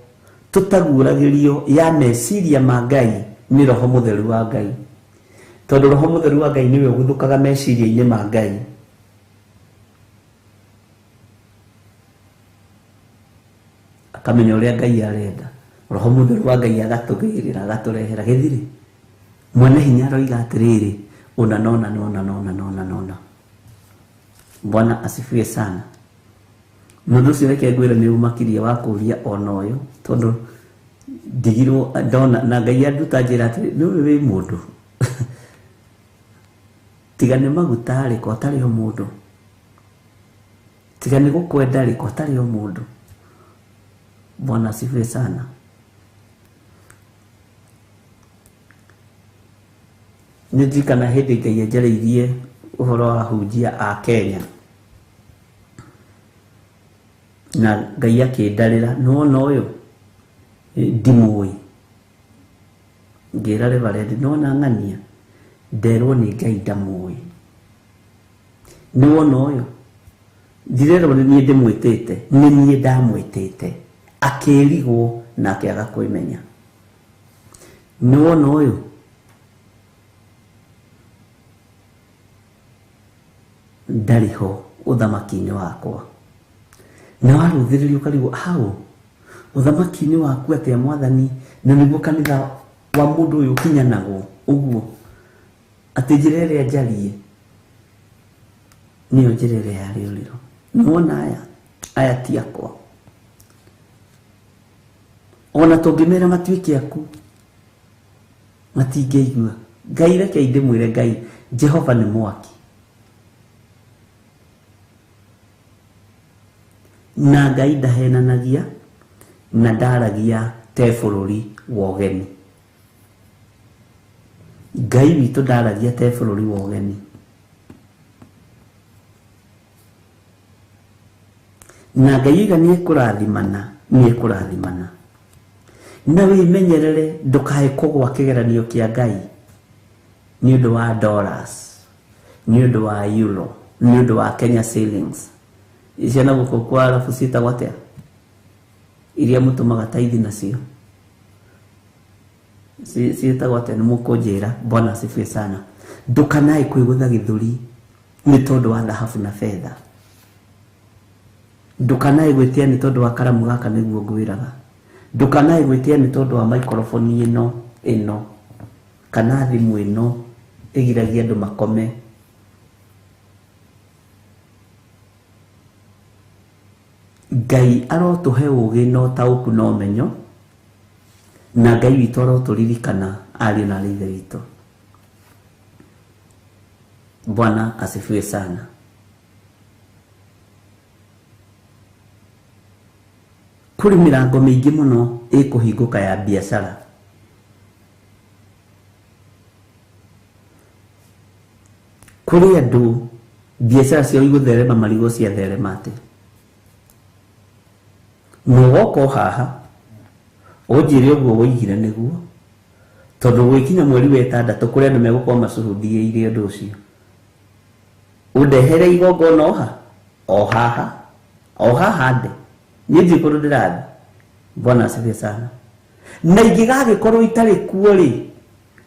tutaguragirio ya meciria ma Ngai ni roho mutheru wa Ngai. Tondu roho mutheru wa Ngai niwe guthukaga meciria-ini ma Ngai. Akamenya uria Ngai arenda. Roho mutheru wa Ngai agatugirira agaturehera githiri. Mwene hinya roiga atiriri una nona. Bwana asifiwe sana. Mundu ucio reke ngwire ni umakiria wa kuria ona uyu tondu ndigirwo ndona na Ngai anduta njira ati ni wi mundu tiga ni maguta ri ko tari o mundu, tiga ni gukwenda ri ko tari o mundu. Bwana asifiwe sana. Nijikana hindi Ngai enjereirie uhoro wa hunjia a Kenya na Ngai akindarira no uyu ndimui ngira reverend no na ng'ania nderwo ni Ngai ndamui no uyu ndirero ni ndimwitite ni nie ndamwitite akirigwo na akiaga kwimenya no uyu ndariho uthamaki-ini wakwa na waruthiririo karibu hau uthamaki-ini waku atia mwathani na niguo kanitha wa mundu uyu kinyanago uguo ati njira iria njarie niyo njira iria yari uriro. Nuona aya ti akwa ona tungimera matuike aku matingeigua. Ngai reke ndimwire Ngai Jehova ni mwaki na Ngai ndahenanagia na ndaragia te bururi wa ugeni. Ngai witu ndaragia te bururi wa ugeni na Ngai iga ni ekurathimana na wimenyerere ndukae kugwa kigeranio kia Ngai ni undu wa dollars, ni undu wa euro, ni undu wa Kenya shillings isiana guko kwa alafu sita watea iria mutumaga taithi nacio sita watea ni mukunjira. Bwana asifiwe sana. Ndukanae kwigutha githuri ni tondu wa dhahabu na fedha. Ndukanae gwitia ni tondu wa karamu gaka niguo ngwiraga. Ndukanae gwitia ni tondu wa microphone ino kana thimu ino igiragia andu makome. Ngai arotuhe ugi no tauku no menyo na Ngai witu aroturirikana ari na rithe witu. Bwana asifiwe sana. kuri mirango mingi muno ikuhinguka ya biashara. Kuri andu biashara cio igutherema marigo cia therema ati mwoko haha ujire uguo wigire niguo tondu gwikinya mweri wa 6 kuri andu megukoma macuhudithie undu ucio undehere igongona o haha nde niji kuru ndirathi. Bwana asifiwe sana. Na ingigagikorwo itari kuo ri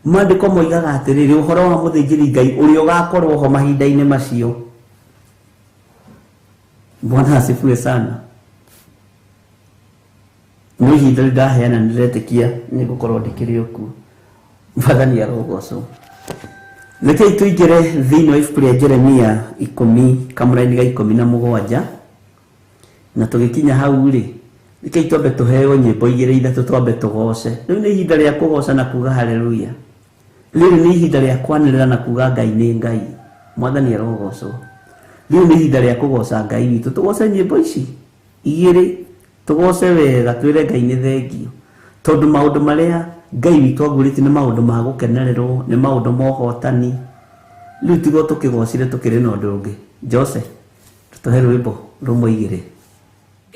mandiko moigaga atiriri uhoro wa muthinjiri Ngai uri ugakorwo ho mahinda-ini macio. Bwana asifiwe sana. Ihinda ndaheana ndiretikia nigukorwo ndikiri okuo. Mwathani arogocwo. Rekei tuingire thiini wa ibuku ria Jeremia 10 kamũraini ga 17 na tugikinya hau ri rekei twambe tuheo nyimbo igiri ithatu twambe tugoce. Riu ni ihinda ria kugoca na kuga haleluya. Riu ni ihinda ria kwanirira na kuga Ngai ni Ngai. Mwathani arogocwo. Riu ni ihinda ria kugoca Ngai witu. Tugoce nyimbo ici igiri tugoce wega twire Ngai ni thengio tondu maundu maria Ngai witu agurite ni maundu ma gukenererwo ni maundu ma uhotani. Riu tigo tukigocire tukiri na undu ungi. Jose tutuhe rwimbo rumwe igiri.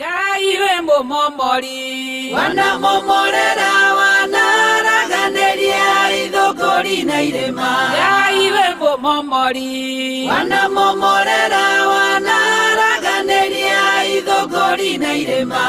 Ngai we momomori wanamomorera wanaraganiria ithukuri na irima. Ngai we momomori wanamomorera wanaraganiria ithukuri na irima.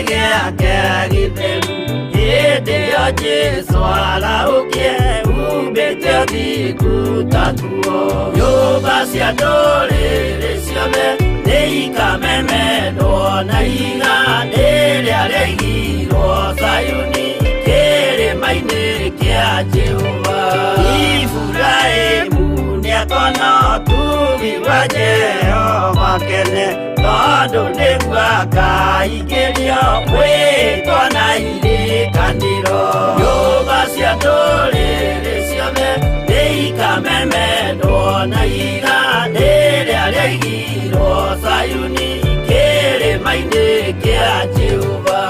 gĩake gĩtheru hĩndĩ ĩyo Jesũ araũkie umbĩte ũthingu tatuo. Nyũmba cia ndũrĩrĩ ciothe nĩikamemenwo na iga rĩrĩa rĩaigirwo Zayuni kĩrĩma-inĩ kĩa Jehova. Iburahĩmu nĩakona ũtugi wa Jehova kene, tondũ nĩguo akaingĩrio mwĩtwo na irĩkanĩro. Nyũmba cia ndũrĩrĩ ciothe nĩikamemenwo na iga rĩrĩa rĩaigirwo Zayuni kĩrĩma-inĩ kĩa Jehova.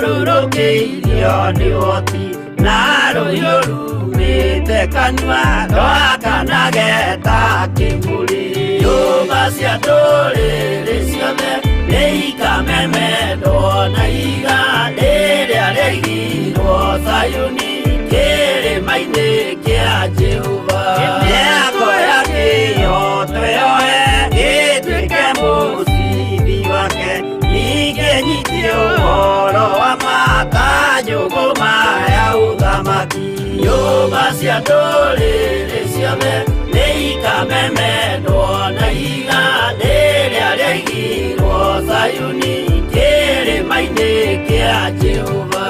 Thiũrũrũkĩirio nĩ ũhoti na rũhiũ rumĩte kanua rwakanageta kĩmbũrĩ. Nyũmba cia ndũrĩrĩ ciothe nĩikamemenwo na iga rĩrĩa rĩaigirwo Zayuni kĩrĩma-inĩ kĩa Jehova. Mĩako ya kĩhooto yoe gĩtuĩke mũcibi wake, ningĩ nyitie ũhoro wa makanjũgũ maya ũthamaki. Nyũmba cia ndũrĩrĩ ciothe nĩikamemenwo na iga rĩrĩa rĩaigirwo Zayuni kĩrĩma-inĩ kĩa Jehova.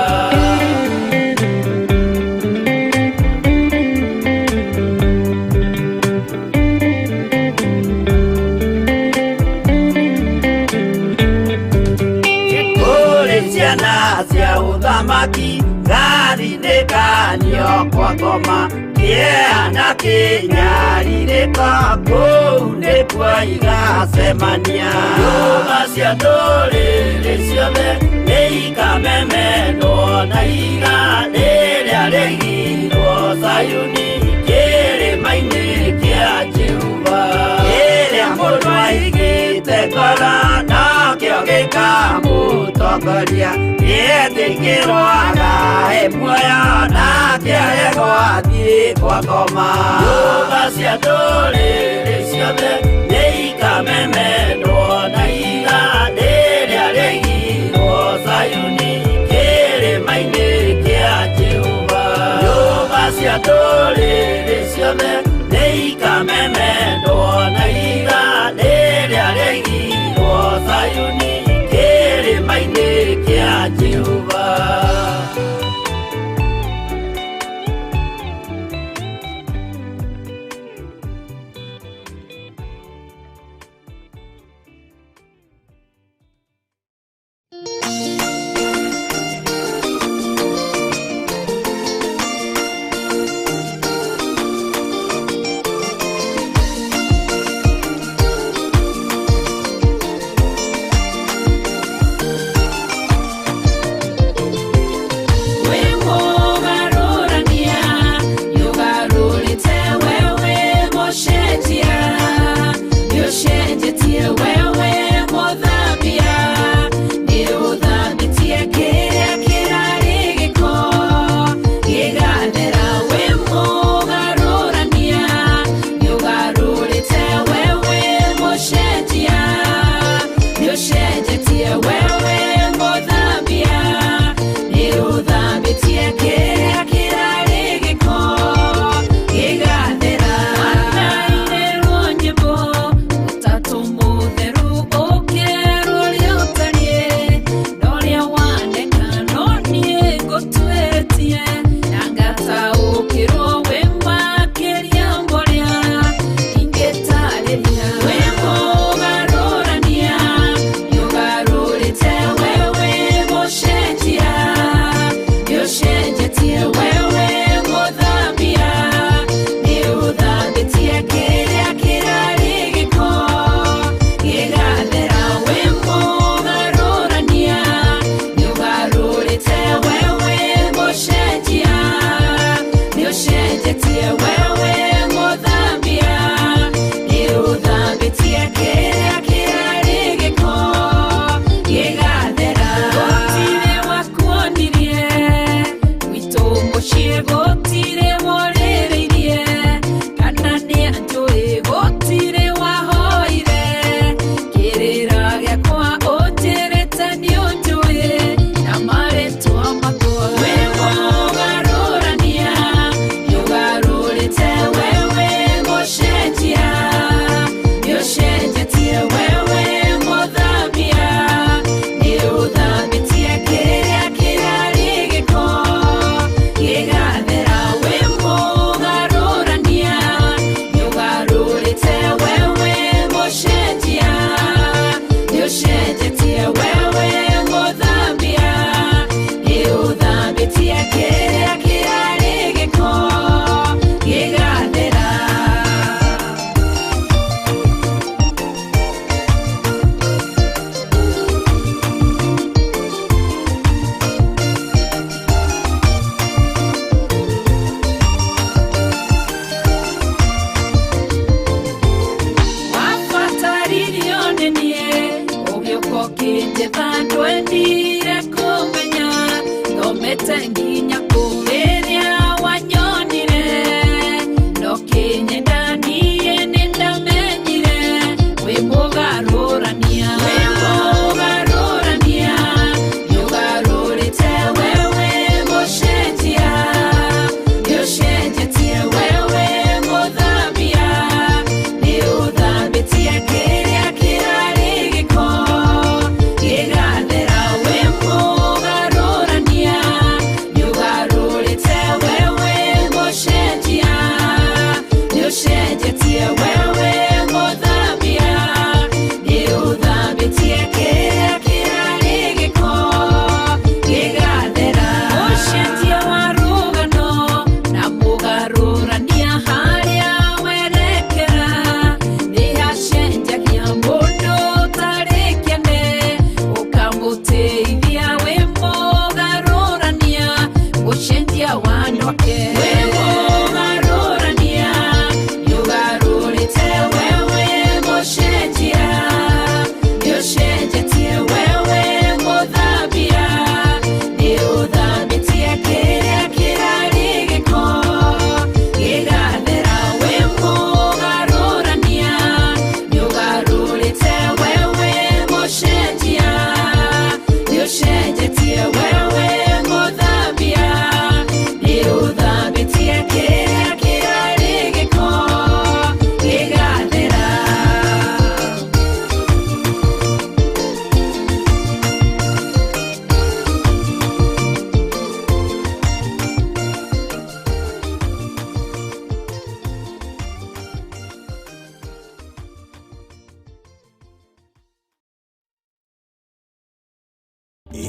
Ciana cia ũthamaki gathinĩkanio kwa ngoma, kĩeha kĩnyarirĩka kũu nĩkuo igacemania. Nyũmba cia ndũrĩrĩ ciothe nĩikamemenwo na iga rĩrĩa rĩaigirwo Zayuni kĩrĩma-inĩ kĩa Jehova. Rĩrĩa mũndũ aigĩte ngoro nakĩo gĩkamũtongoria, nĩetĩkĩrwaga muoyo nake arego athiĩ kwa ngoma. Nyũmba cia ndũrĩrĩ ciothe nĩikamemenwo na iga rĩrĩa rĩaigirwo Zayuni kĩrĩma-inĩ kĩa Jehova. Nyũmba cia ndũrĩrĩ ciothe nĩikamemenwo na iga rĩrĩa rĩaigirwo Zayuni kĩrĩma-inĩ kĩa Jehova.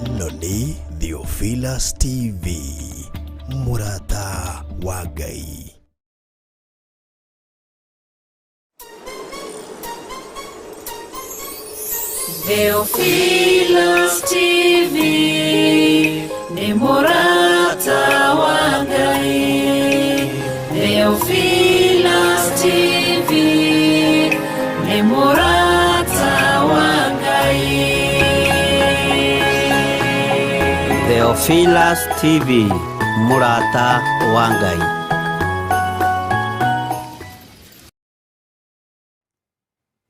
ĩno nĩ Theophilus TV, mũrata wa Ngai. Theophilus TV ni mũrata wa Ngai. Theophilus TV ni mũrata wa Ngai. Theophilus TV, mũrata wa Ngai.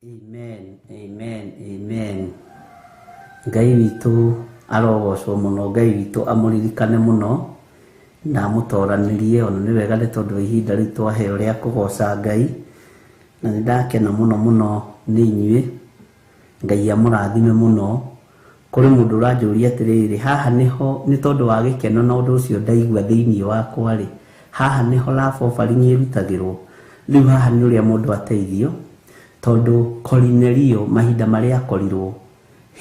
Amen, amen, amen. Ngai witũ arogocwo mũno, Ngai witũ amũririkane mũno na mũtoranĩrie. Ona nĩ wega nĩ tondũ ihinda rĩu twaheo rĩa kũgoca Ngai, na nĩ ndakena mũno mũno nĩ inyuĩ. Ngai amũrathime mũno. Kũrĩ mũndũ ũranjũria atĩrĩrĩ, haha nĩho nĩ tondũ wa gĩkeno na ũndũ ũcio ndaigua thĩinĩ wakwa rĩ, haha nĩho love offering ĩrutagĩrwo. Rĩu haha nĩ ũrĩa mũndũ ateithio, tondũ Cornelio mahinda marĩa akorirwo,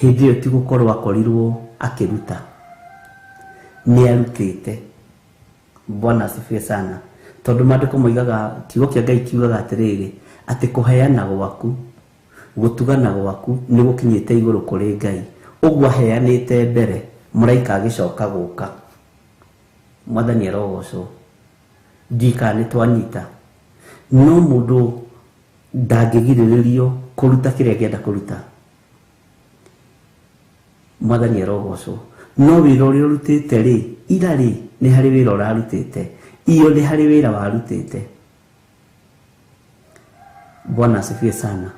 hĩndĩ ĩyo ti gũkorwo akorirwo akĩruta, nĩ arutĩte. Bwana asifiwe sana. Tondũ maandĩko moigaga, kiugo kĩa Ngai kiugaga atĩrĩrĩ, atĩ kũheana gwaku, gũtugana gwaku nĩ gũkinyĩte igũrũ kũrĩ Ngai. Ũguo aheanĩte mbere, mũraika agĩcoka gũka. Mwathani arogocwo. Ndika nĩ twanyita. No mũndũ ndangĩgirĩrĩrio kũruta kĩrĩa angĩenda kũruta. Mwathani arogocwo. No wĩra ũrĩa ũrutĩte rĩ, ira rĩ, nĩ harĩ wĩra ũrarutĩte. Iyo nĩ harĩ wĩra warutĩte. Bwana asifiwe sana.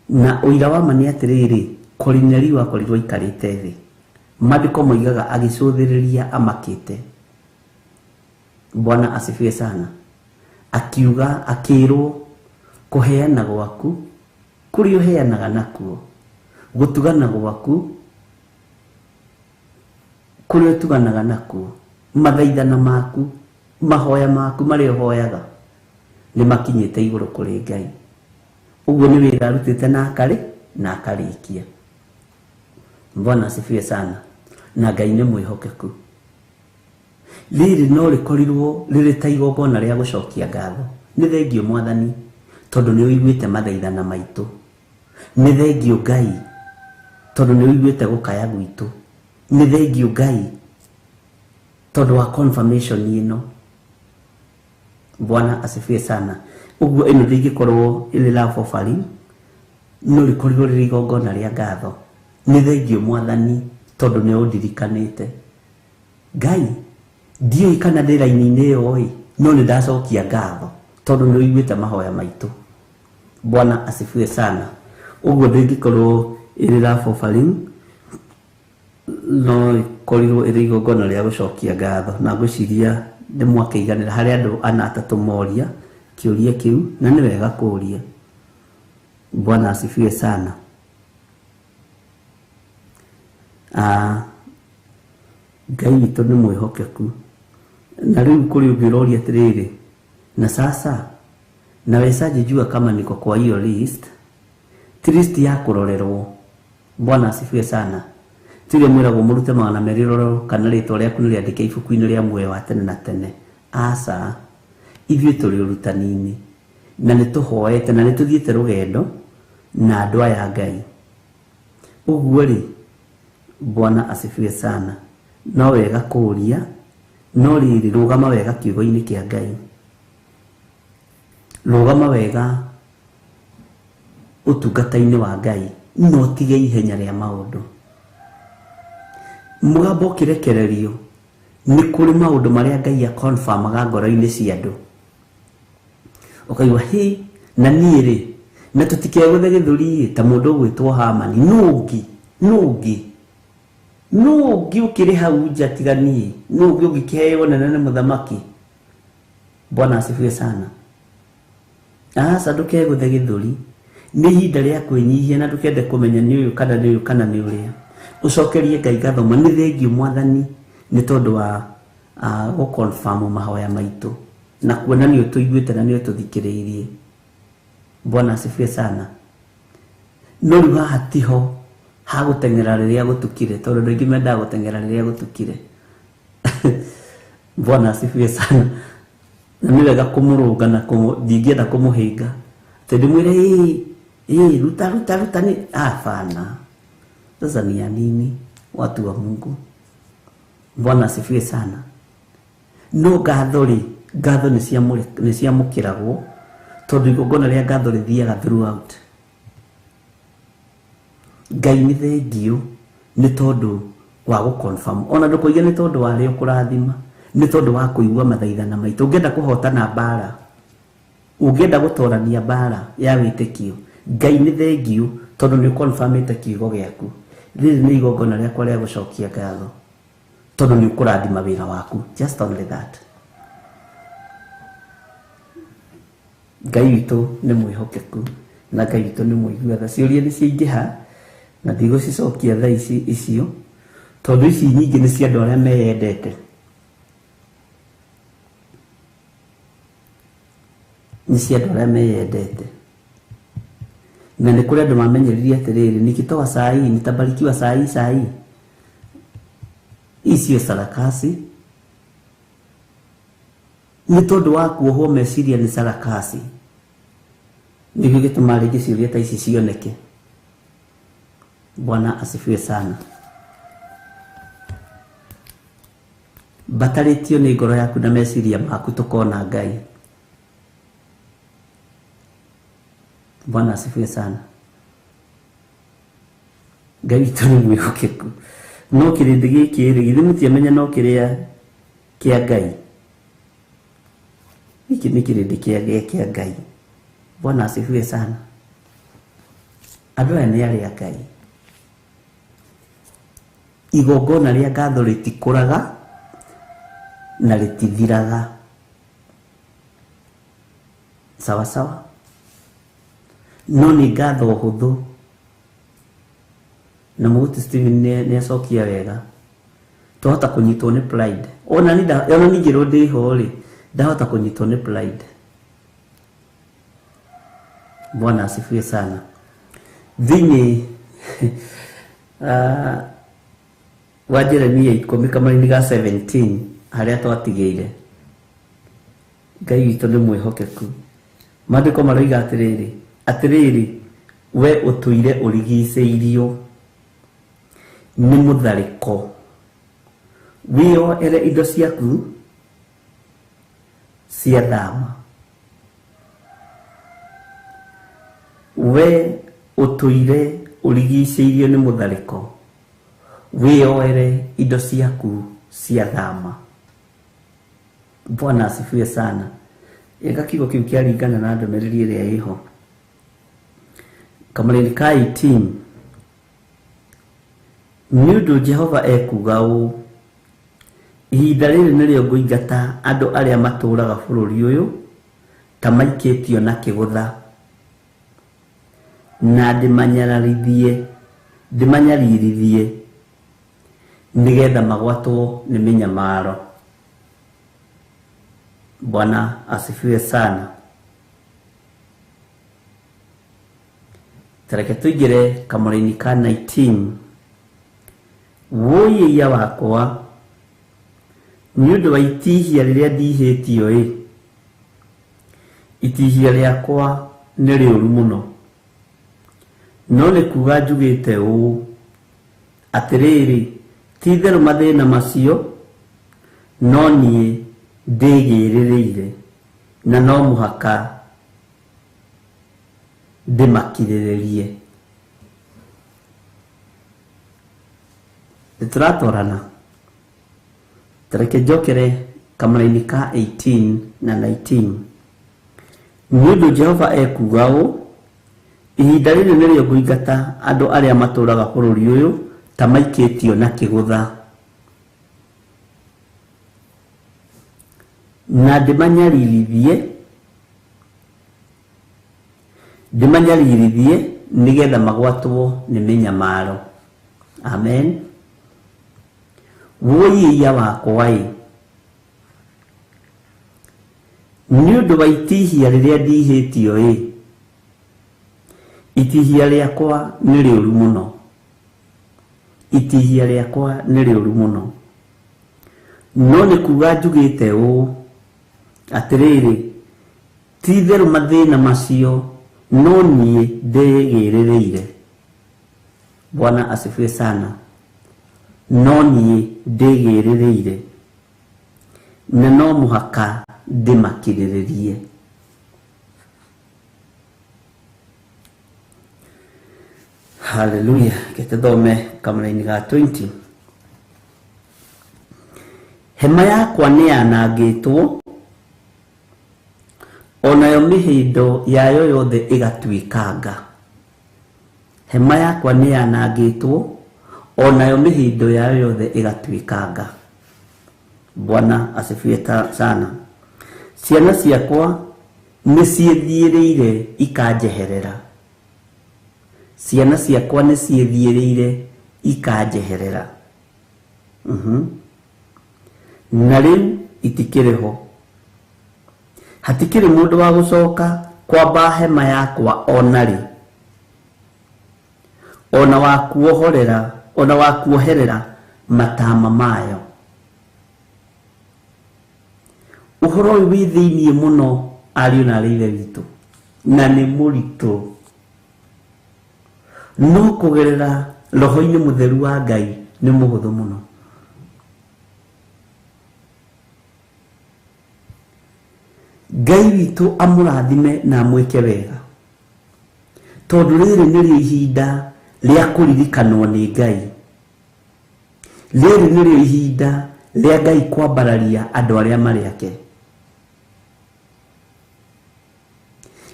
Na ũira wa ma nĩ atĩrĩrĩ, Cornelio akorirwo aikarĩte thĩ. Maandĩko moigaga agĩcũthĩrĩria amakĩte. Bwana asifiwe sana. Akiuga, akĩrwo, kũheana gwaku kũrĩa ũheanaga nakuo, gũtugana gwaku kũrĩa ũtuganaga nakuo, mathaithana maku, mahoya maku marĩa ũhoyaga nĩ makinyĩte igũrũ kũrĩ Ngai. Ũguo nĩ wĩra arutĩte na akarĩkia. Bwana asifiwe sana. Na Ngai nĩ mwĩhokeku. Rĩrĩ no rĩkorirwo rĩrĩ ta igongona rĩa gũcokia ngatho. Nĩ thengio Mwathani, tondũ nĩ ũiguĩte mathaithana maitũ. Nĩ thengio Ngai, tondũ nĩ ũiguĩte gũkaya gwitũ. Nĩ thengio Ngai, tondũ wa confirmation ĩno. Bwana asifiwe sana. Ũguo ĩno ndĩngĩkorwo ĩrĩ love offering, no rĩkorirwo rĩrĩ igongona rĩa ngatho. Nĩ thengio Mwathani, tondũ nĩ ũndirikanĩte. Ngai, ndiũĩ kana ndĩ raini-inĩ ĩyo, no nĩ ndacokia ngatho, tondũ nĩ ũiguĩte mahoya maitũ. Bwana asifiwe sana. Ũguo ndĩngĩkorwo ĩrĩ love offering, no ĩkorirwo ĩrĩ igongona rĩa gũcokia ngatho. Na ngwĩciria nĩ mwakĩiganĩra harĩ andũ ana atatũ moria kĩũria kĩu, na nĩ wega kũũria. Bwana asifiwe sana. Ngai witũ nĩ mwĩhokeku. Na rĩu kũrĩ ũngĩ ũroria atĩrĩrĩ, na sasa nawezaje jua kama niko kwa hiyo list? Ti list ya kũrorerwo. Bwana asifiwe sana. Tire mwĩragwo mũrute magana merĩ rorero kana rĩtwa rĩaku nĩ rĩandĩke ibuku-inĩ rĩa muoyo wa tene na tene. Aca, ithuĩ tũrĩ ũrutani-inĩ, na nĩ tũhoete na nĩ tũthiĩte rũgendo na andũ aya Ngai. Ũguo rĩ, Bwana asifiwe sana. No wega kũũria, no rĩrĩ rũgama wega kiugo-inĩ kĩa Ngai. Rũgama wega ũtungata-inĩ wa Ngai, no tige ihenya rĩa maũndũ. Mũgambo ũkĩrekererio, nĩ kũrĩ maũndũ marĩa Ngai akonfirmaga ngoro-inĩ cia andũ. Ũkaigua, hĩ, na niĩ rĩ, na tũtikegũthe gĩthũri ta mũndũ ũgwĩtwo Hamani. Nũngĩ ũkĩrĩ hau nja tiga niĩ, nũngĩ ũngĩkĩheo nene nĩ mũthamaki. Bwana asifiwe sana. Aca, ndũkegũthe gĩthũri. Nĩ ihinda rĩa kwĩnyihia na ndũkende kũmenya nĩ ũyũ kana nĩ ũrĩa. Ũcokerie Ngai ngatho. Nĩ thengio Mwathani, nĩ tondũ wa gũconfirm mahoya maitũ na kuona nĩ ũtũiguĩte na nĩ ũtũthikĩrĩirie. Bwana asifiwe sana. No rĩu haha tiho hagutengera riria gutukire tondu ndingi menda gutengera riria gutukire. Bwana asifiwe sana. Na ni wega kumurunga na ndingienda kumuhinga tondu mwire ruta ni afana. Sasa ni ya nini watu wa Mungu? Bwana asifiwe sana. No gatho ni cia mukiragwo tondu igongona ria gatho rithiaga throughout. Ngai ni thengio ni tondu wa guconfirm ona ndukuiga ni tondu wa rio kurathima ni tondu wa kuigua mathaithana maitu. Ungienda kuhotana bara, ungienda gutorania bara ya witikio, Ngai ni thengio tondu ni confirmite kiugo giaku. Riri ni igongona riakwa ria gucokia ngatho tondu ni ukurathima wira waku. Just only that. Ngai witu ni mwihokeku na Ngai witu ni muigua tha. Ciuria ni ciingiha na ndigũcicokia tha icio tondu ici nyingi ni cia andu aria meyendete. Ni cia andu aria meyendete. Na ni kuri andu mamenyeririe atiriri nikitoa saa hii nitabarikiwa saa hii. Icio sarakasi ni tondu wa kuohwo meciria ni sarakasi. Nigio gituma ringi ciuria ta ici cioneke. Bwana asifiwe sana. Bataritio ni ngoro yaku na meciria maku tukona Ngai. Bwana asifiwe sana. Ngai witu ni mwihokeku. No kirindi giki ri githe mutiamenya no kiria kia Ngai. Iki ni kirindi kia Ngai. Bwana asifiwe sana. Andu aya ni aria Ngai. Igongona ria ngatho ritikuraga na ritithiraga. Sawa sawa. No ni ngatho huthu. Na Mũhoti Stephen ni acokia wega. Tuhota kunyitwo ni pride. Ona ni ngiro ndiho ri ndahota kunyitwo ni pride. Bwana asifiwe sana. Thini wa Jeremia 10:17 haria twatigeire. Ngai witu ni mwihokeku. Maandiko maroiga atiriri we utuire urigiceirio ni muthariko. Wio ere indo ciaku cia thama. We utuire urigiceirio ni muthariko. Wioere indo ciaku cia thama. Bwana asifiwe sana. Ega kigo kiu kiaringana na ndomereri iria iho. Kamareni ka 18. Niundu Jehova ekuga ũ, ihinda rĩrĩ nĩrĩo ngũingata andũ arĩa matũũraga bũrũri ũyũ ta maikĩtio na kĩgũtha, na ndĩmanyarithie nigetha magwatwo nĩ mĩnyamaro. Bwana asifiwe sana. Tareke tuingire Kamũra-inĩ ka 19. Woyia wakwa ni undu wa itihia riria ndihĩtio itihia riakwa nĩ rĩũru mũno. No nĩ kuga njugĩte ũ atĩrĩrĩ, ti therũ mathĩna macio no niĩ ndĩgĩrĩrĩire na no mũhaka ndĩmakirĩrĩrie. Nĩtũratwarana. Tareke njokere Kamũra-inĩ ka 18 na 19. Nĩ ũndũ Jehova ekuga ũ, ihinda rĩrĩ nĩrĩo ngũingata andũ arĩa matũũraga bũrũri ũyũ ta maikĩtio na kĩgũtha, na ndĩmanyarithie nigetha magwatwo nĩ mĩnyamaro. Amen. Woyia wakwa ni undu wa itihia riria ndihĩtio itihia riakwa nĩ rĩũru mũno. itihia rĩakwa nĩ rĩũru mũno, no nĩ kuga njugĩte ũũ atĩrĩrĩ, ti itherũ mathĩna macio no niĩ ndĩgĩrĩrĩire. Bwana asifiwe sana. No niĩ ndĩgĩrĩrĩire na no mũhaka ndĩmakirĩrĩrie. Hallelujah. Gĩtũthome kamũra-inĩ ga 20. Hema yakwa nĩ yanangĩtwo, onayo mĩhĩndo yayo yothe ĩgatuĩkanga. Hema yakwa nĩ yanangĩtwo, onayo mĩhĩndo yayo yothe ĩgatuĩkanga. Bwana asifiwe sana. Ciana ciakwa nĩ ciĩthiĩrĩire ikanjeherera. Ciana ciakwa nĩ ciĩthiĩrĩire ikanjeherera. Na rĩu itikĩrĩ ho. Hatikĩrĩ mũndũ wa gũcoka kwamba hema yakwa onarĩ, ona wa kuoherera matama mayo. Ũhoro ũyũ wĩ thĩiniĩ mũno ariũ na aarĩ a Ithe witũ, na nĩ mũritũ, no kũgerera roho-inĩ mũtheru wa Ngai nĩ mũhũthũ mũno. Ngai witũ amũrathime na amwĩke wega, tondũ rĩrĩ nĩrĩo ihinda rĩa kũririkanwo nĩ Ngai. Rĩrĩ nĩrĩo ihinda rĩa Ngai kwambararia andũ arĩa marĩ ake.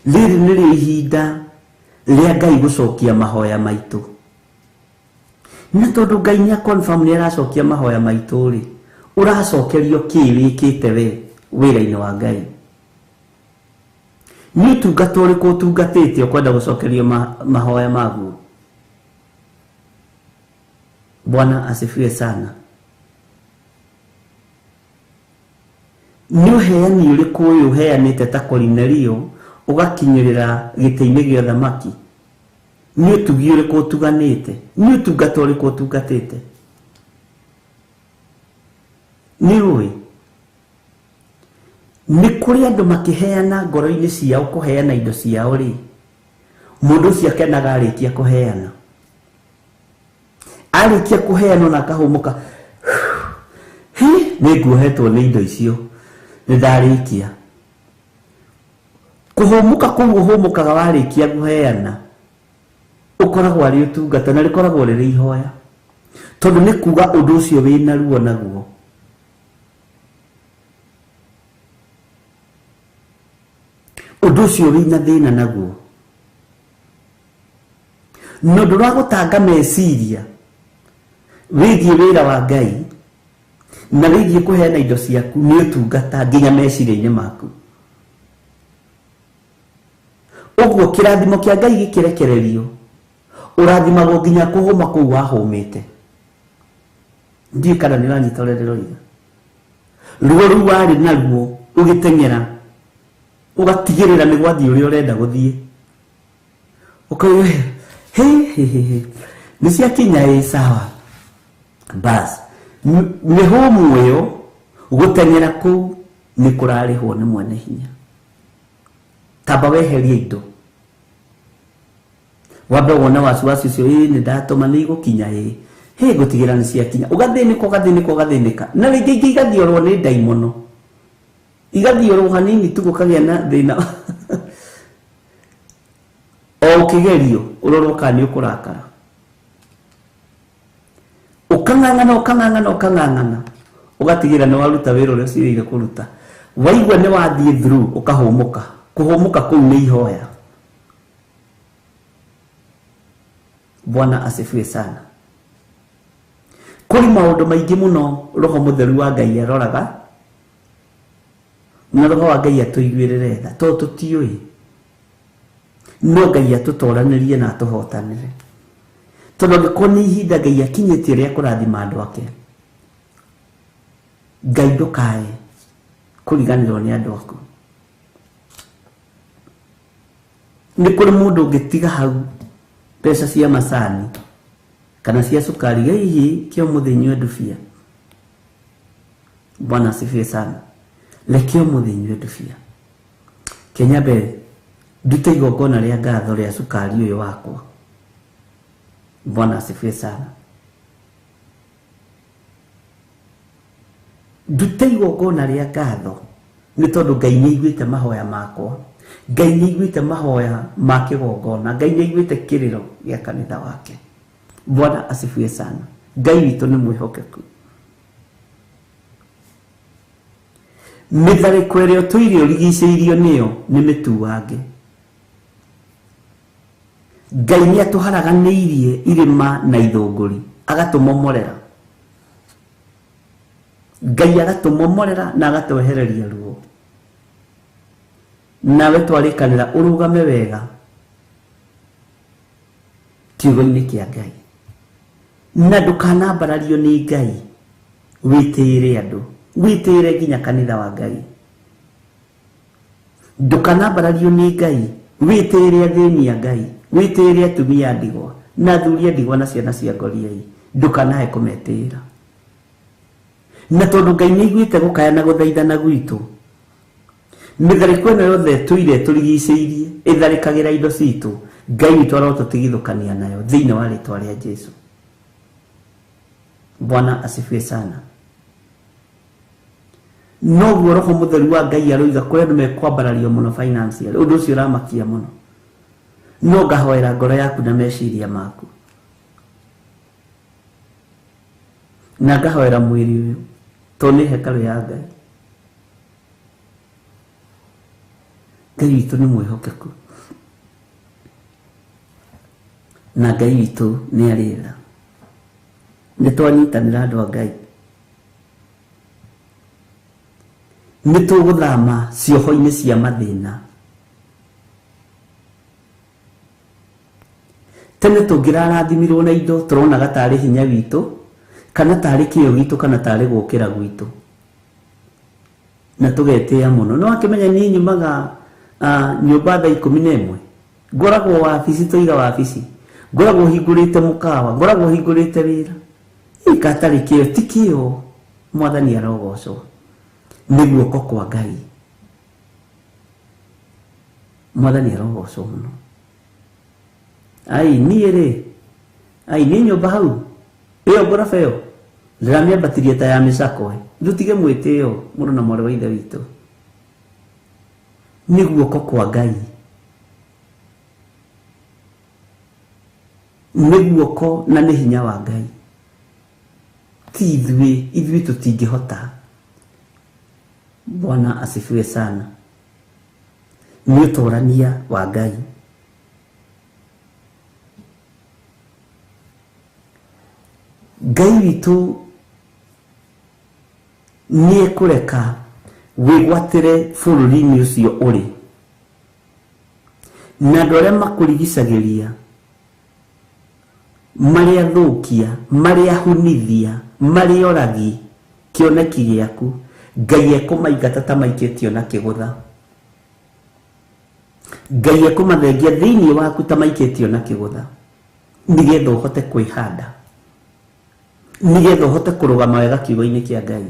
Rĩrĩ nĩrĩo ihinda rĩa Ngai gũcokia mahoya maitũ. Na tondũ Ngai nĩ confirm nĩ aracokia mahoya maitũ rĩ, ũracokerio kĩ wĩkĩte we wĩra-inĩ wa Ngai? Nĩ ũtungata ũrĩkũ ũtungatĩte ũkwenda gũcokerio mahoya maguo? Bwana asifiwe sana. Nĩ ũheani ũrĩkũ ũyũ ũheanĩte ta Kornelio ũgakinyĩrĩra gĩtĩ-inĩ gĩa ũthamaki? Nĩ ũtugi ũrĩkũ ũtuganĩte? Nĩ ũtungata ũrĩkũ ũtungatĩte? Nĩ ũĩ nĩ kũrĩ andũ makĩheana ngoro-inĩ ciao kũheana indo ciao rĩ, mũndũ ũcio akenaga arĩkia kũheana. Arĩkia kũheana na akahũmũka, nĩ nguohetwo nĩ indo icio, nĩ ndarĩkia. Kũhũmũka kũu ũhũmũkaga warĩkia kũheana ũkoragwo arĩ ũtungata, na rĩkoragwo rĩrĩ ihoya, tondũ nĩ kuga ũndũ ũcio wĩna ruo naguo. Ũndũ ũcio wĩna thĩna naguo, no ndũragũtanga meciria wĩgiĩ wĩra wa Ngai na wĩgiĩ kũheana indo ciaku nĩ ũtungata nginya meciria-inĩ maku. Ũguo kĩrathimo kĩa Ngai gĩkĩrekererio, ũrathimagwo nginya kũhũma kũu wahũmĩte. Ndiũĩ kana nĩ ũranyita ũrĩa ndĩroiga. Ruo rũu warĩ naruo ũgĩteng'era ũgatigĩrĩra nĩ gwathiĩ ũrĩa ũrenda gũthiĩ, ũkauga nĩ ciakinya sawa, bas mĩhũmũ ĩyo gũteng'era kũu nĩ kũrarĩhwo nĩ mwene hinya. Tamba weherie indo, wambe wone wasiwasi ũcio, nĩ ndatũma nĩ igũkinya gũtigĩra nĩ ciakinya, ũgathĩnĩka, na rĩngĩ ingĩ igathiorwo nĩ ndaimono, igathiorwo hanini tu gũkagĩa na thĩna o ũkĩgerio ũrorwo kana nĩ ũkũrakara, ũkang'ang'ana ũgatigĩra nĩ waruta wĩra ũrĩa ũciĩrĩire kũruta. Waigua nĩ wathiĩ through ũkahũmũka. Kũhũmũka kũu nĩ ihoya. Bwana asifiwe sana. Kũrĩ maũndũ maingĩ mũno roho mũtheru wa Ngai aroraga, na roho wa Ngai atũiguĩrĩre tha, tondũ tũtiũĩ, no Ngai atũtoranĩrie na atũhotanĩre, tondũ angĩkorwo nĩ ihinda Ngai akinyĩtie rĩa kũrathima andũ ake, Ngai ndũkae kũriganĩrwo nĩ andũ aku. Nĩ kũrĩ mũndũ ũngĩtiga hau mbeca cia macani kana cia cukari hihi kio muthinywe ndubia. Bwana asifiwe sana. Lekio muthinywe ndubia. Kenya be ndute igongona ria ngatho ria cukari uyu wakwa. Bwana asifiwe sana. Ndute igongona ria ngatho ni tondu Ngai ni aiguite mahoya makwa. Ngai ni aiguite mahoya ma kigongona. Ngai ni aiguite kiriro gia kanitha wake. Bwana asifiwe sana. Ngai witu ni mwihokeku. Mithariko iria tuirio rigiceirio niyo ni mituange. Ngai ni atuharaganiirie irima na ithunguri agatumomorera. Ngai agatumomorera na agatwehereria ruo. Nawe twarikanira urugame wega kiugo-ini kia Ngai. Na ndukanambarario ni Ngai. Witire andu, witire nginya kanitha wa Ngai. Ndukanambarario ni Ngai. Witire athĩni a Ngai. Witire atumia ndigwa na athuri ndigwa na ciana cia ngoriai. Ndukanahe kumetĩra. Na tondu Ngai ni aiguite gukaya na guthaithana gwitu, mithariko ĩno yothe tuire turigiceirie itharikagira indo citu, Ngai witu arotutigithukania nayo thiini wa ritwa ria Jesu. Bwana asifiwe sana. No Roho Mutheru wa Ngai aroiga kuri andu mekwambarario muno financial. Undu ucio uramakia muno. No ngahoera ngoro yaku na meciria maku. Na ngahoera mwiri uyu toni hekalu ya Ngai. Ngai witu ni mwihokeku. Na Ngai witu ni arira. Nitwanyitanira andu a Ngai. Nituguthama cioho-ini cia mathina. Tene tungirarathimirwo na indo turonaga tari hinya witu kana tari kio gitu kana tari gukira gwitu. Na tugetia muno. No akimenya ni nyumaga nyumba thaa 11. Ngoragwo wabici tuiga wabici. Ngoragwo hingurite mukawa, ngoragwo hingurite wira. Ikatari kio tikio mwathani arogocwo. Ni guoko kwa Ngai. Mwathani arogocwo muno. Ai niere. Ai ni nyumba hau. Iyo ngoroba iyo. Ndĩramĩambatirie ta ya mĩcakwe. Ndutige mwĩtĩo mũndũ na mwarĩ wa ithe witũ. Nĩ guoko kwa Ngai. Nĩ guoko na nĩ hinya wa Ngai. Ti ithuĩ tũtingĩhota. Bwana asifiwe sana. Nĩ ũtũrania wa Ngai. Ngai witu ni ekureka wigwatire bũrũri-inĩ ũcio ũrĩ. Na andũ arĩa makũrigicagiria, marĩ athũkia, marĩ ahunithia, marĩ oragi kĩoneki gĩaku, Ngai ekũmaingata ta maikĩtio na kĩgũtha. Ngai ekũmathengia thĩinĩ waku ta maikĩtio na kĩgũtha, nĩgetha ũhote kwĩhanda, nĩgetha ũhote kũrũgama wega kiugo-inĩ kĩa Ngai.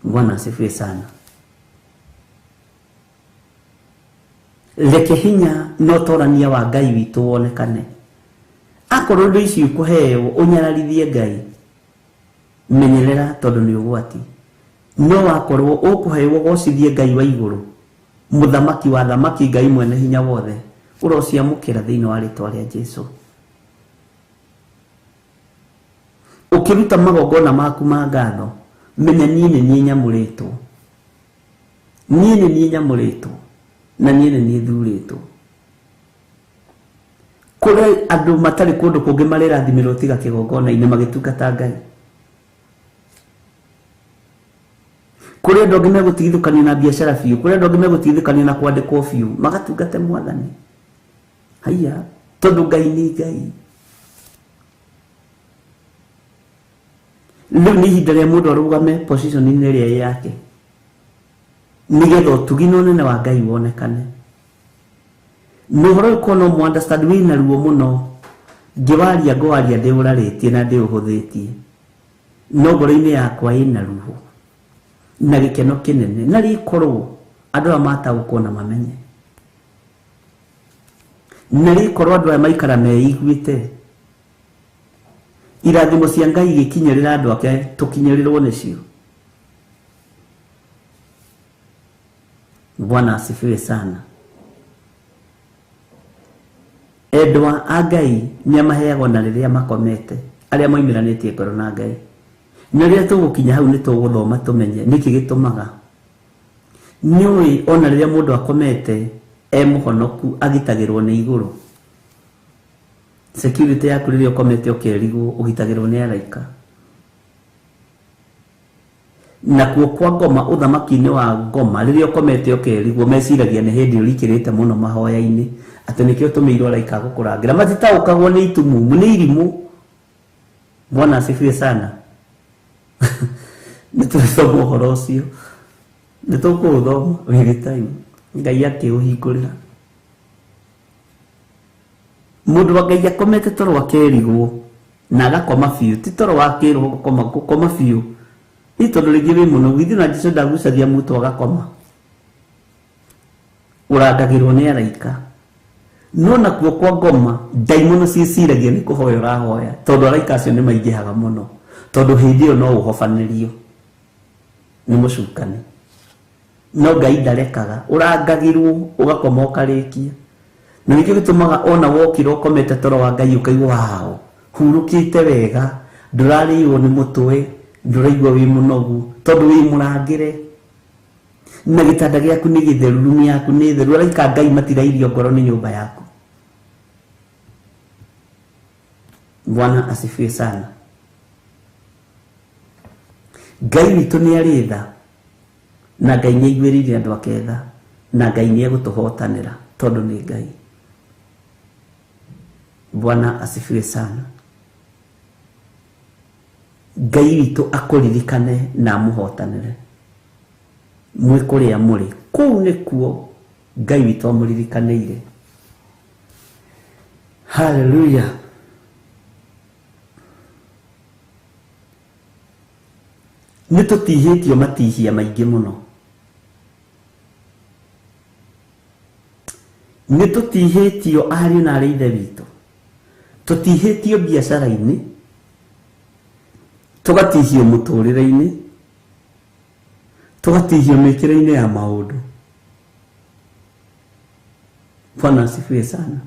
Bwana asifiwe sana. Reke hinya no torania wa Ngai witũ wonekane. Akorwo ndũ ici ũkũheo ũnyararithie Ngai, menyerera tondũ nĩ ũgwati. No wakorwo ũkũheo gocithie Ngai wa igũrũ, mũthamaki wa thamaki, Ngai mwene hinya wothe, ũrociamũkĩra thĩinĩ wa rĩtwa rĩa Jesu. Ũkĩruta magongona maku ma ngatho, menya niĩ nĩ niĩ nyamũrĩtwo. Niĩ nĩ niĩ nyamũrĩtwo na niĩ nĩ niĩ thurĩtwo. Kũrĩ andũ matarĩ kũndũ kũngĩ marĩrathimirwo tiga kĩgongona-inĩ magĩtungata Ngai. Kũrĩ andũ angĩ megũtigithũkanio na biacara biũ, kũrĩ andũ angĩ megũtigithũkanio na kwandĩkwo biũ, magatungate Mwathani. Haiya, tondũ Ngai nĩ Ngai. Rĩu nĩ ihinda rĩa mũndũ arũgame position-inĩ ĩrĩa yake, nĩgetha ũtugi na ũnene wa Ngai wonekane. no horo ko no mu understand wina ruo muno ngiwaria ngwaria ndiuraritie na ndiuhuthitie no ngoro-ini yakwa ina ruo na gikeno kinene na rikorwo andu amataguko na mamenye na rikorwo andu aya maikara meiguite irathimo cia Ngai gikinyirira andu ake tukinyirirwo nicio. Bwana asifiwe sana. Endwa a Ngai ni amaheagwo na riria makomete aria moimiranetie ngoro na Ngai. Na riria tugukinya hau ni tuguthoma tumenye niki gitumaga niui ona riria mundu akomete muhonoku agitagirwo ni iguru. Security yaku riria ukomete ukirigwo ugitagirwo ni araika. Na kuo kwa ngoma uthamaki-ini wa ngoma riria ukomete ukirigwo meciragia ni hindi urikirite muno mahoya-ini ati nikio tumirwo araika gukurangira matitaukagwo ni itumumu ni irimu. Bwana asifiwe sana. Nituthoma uhoro ucio nitukuthoma every time Ngai akiuhingurira mundu wa Ngai akomete toro akirigwo na agakoma biu ti toro wakirwo gukoma biu ni tondu ringi wi muno withi na Jesu ndagucagia mutu agakoma urangagirwo ni araika no na kuo kwa ngoma daimono ciciragia ni kuhoya urahoya tondu araika acio ni maingihaga muno tondu hindi iyo no uhofanirio ni mucukani no Ngai ndarekaga urangagirwo ugakoma ukarikia na nikio gitumaga ona wokira ukomete toro wa Ngai ukaigwa wao hurukite wega ndurariyo ni mutwe nduraigwa wi munogu tondu wi murangire na gitanda giaku ni githeru rumi yaku ni theru araika Ngai matirairio ngoro ni nyumba yaku. Bwana asifiwe sana. Ngai witu ni aritha na Ngai ni aiguirire andu aketha na Ngai ni egutuhotanira tondu ni Ngai. Bwana asifiwe sana. Ngai witu akuririkane na muhotanire mwe kuria muri kuu nikuo Ngai witu amuririkanire. Hallelujah. Nitutihitio matihia maingi muno. Nitutihitio ari na ari ithe witu. Tutihitio biacara-ini. Tugatihio muturire-ini. Tugatihio mikire-ini ya maundu. Bwana asifiwe sana.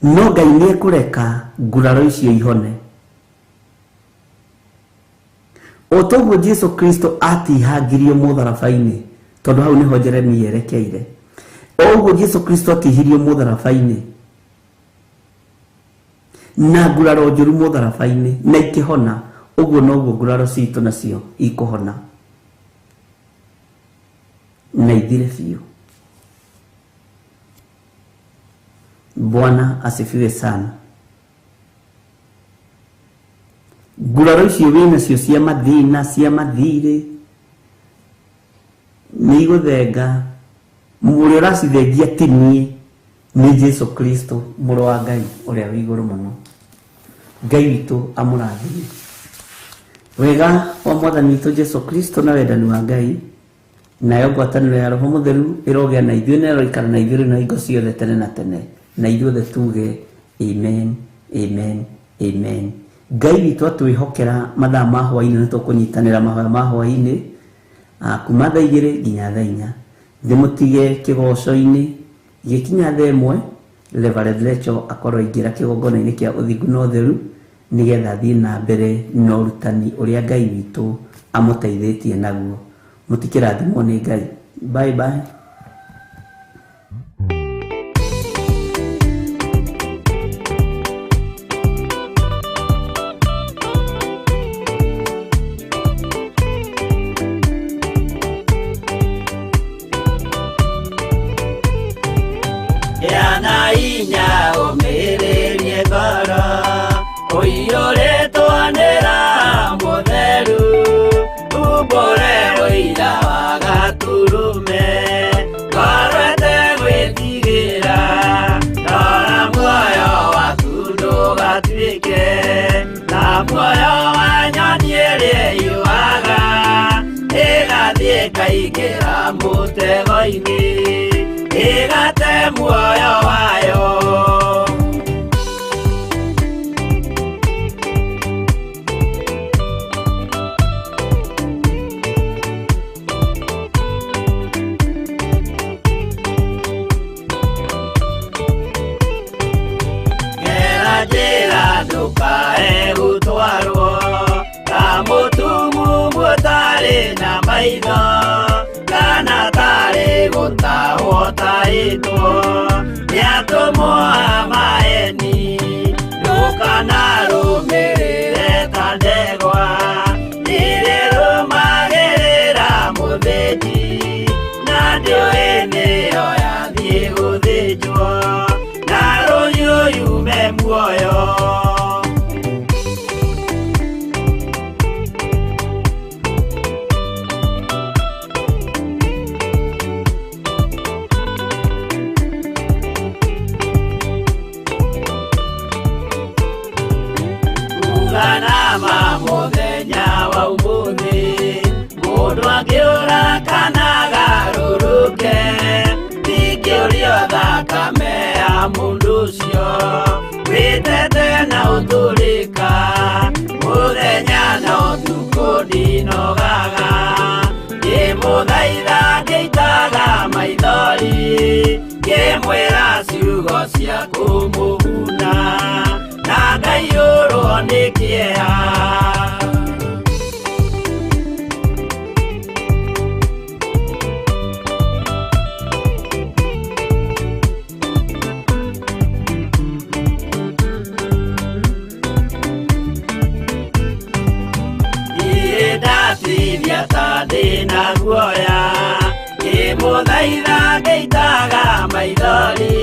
No Ngai ni ekureka nguraro icio ihone. Otoguo Jesu Kristo atihangirio mutharabai-ini tondu hau niho Jeremia yerekeire. Oguo Jesu Kristo atihirio mutharabai-ini na nguraro njuru mutharabai-ini na ikihona, uguo noguo nguraro citu nacio ikuhona na ithire biu. Bwana asifiwe sana. Nguraro icio winacio cia mathina cia mathire ni iguthenga muri uracithengia tini ni Jesu Kristo muru wa Ngai uria wi iguru muno. Ngai witu amurathime. Wega wa mwathani witu Jesu Kristo na wendani wa Ngai nayo ngwataniro ya Roho Mutheru irogea na ithuĩ na iroikara na ithuĩ na hingo ciothe tene na tene na ithuothe tuge amen amen amen. Ngai witu atwihokera mathaa ma hwaini ni tukunyitanira mahoya ma hwaini kuma thaa 2 nginya thaa 4 thimutige kigoco-ini gikinya thaa 1 Reverend Lecho akorwo ingira kigongona-ini kia uthingu na utheru nigetha thii na mbere na urutani uria Ngai witu amuteithitie naguo. Mutikirathimwo ni Ngai. Bye bye. Yana inya umirerie ngoro uiyoretwanira mutheru umbore uira wa gaturume ngorwete ikaingĩra mũtego-inĩ ĩgate muoyo wayo. Njĩra ndũkae gũtwarwo ta mũtumu mũtarĩ na maitho kana tarĩ gũtahwo taĩtwo nĩ atũmwo a maeni. Ndũkanarũmĩrĩre ta ndegwa ĩrĩ rũmagĩrĩra mũthĩnji na ndĩũĩ nĩyo yathiĩ gũthĩnjwo na rũhiũ yume muoyo. Uganama mũthenya wa ũmũthĩ mũndũ angĩũra kana agarũrũke ndingĩũrio thakame ya mũndũ ũcio wĩtete na ũtũrĩka mũthenya na ũtukũ ndinogaga ngĩmũthaitha ngĩitaga maithori ngĩmwĩra ciugo cia kũmũguna na ngaiyũrwo nĩ kĩeha. Ndatithia ta ndĩna guoya ngĩmũthaitha ngĩitaga maithori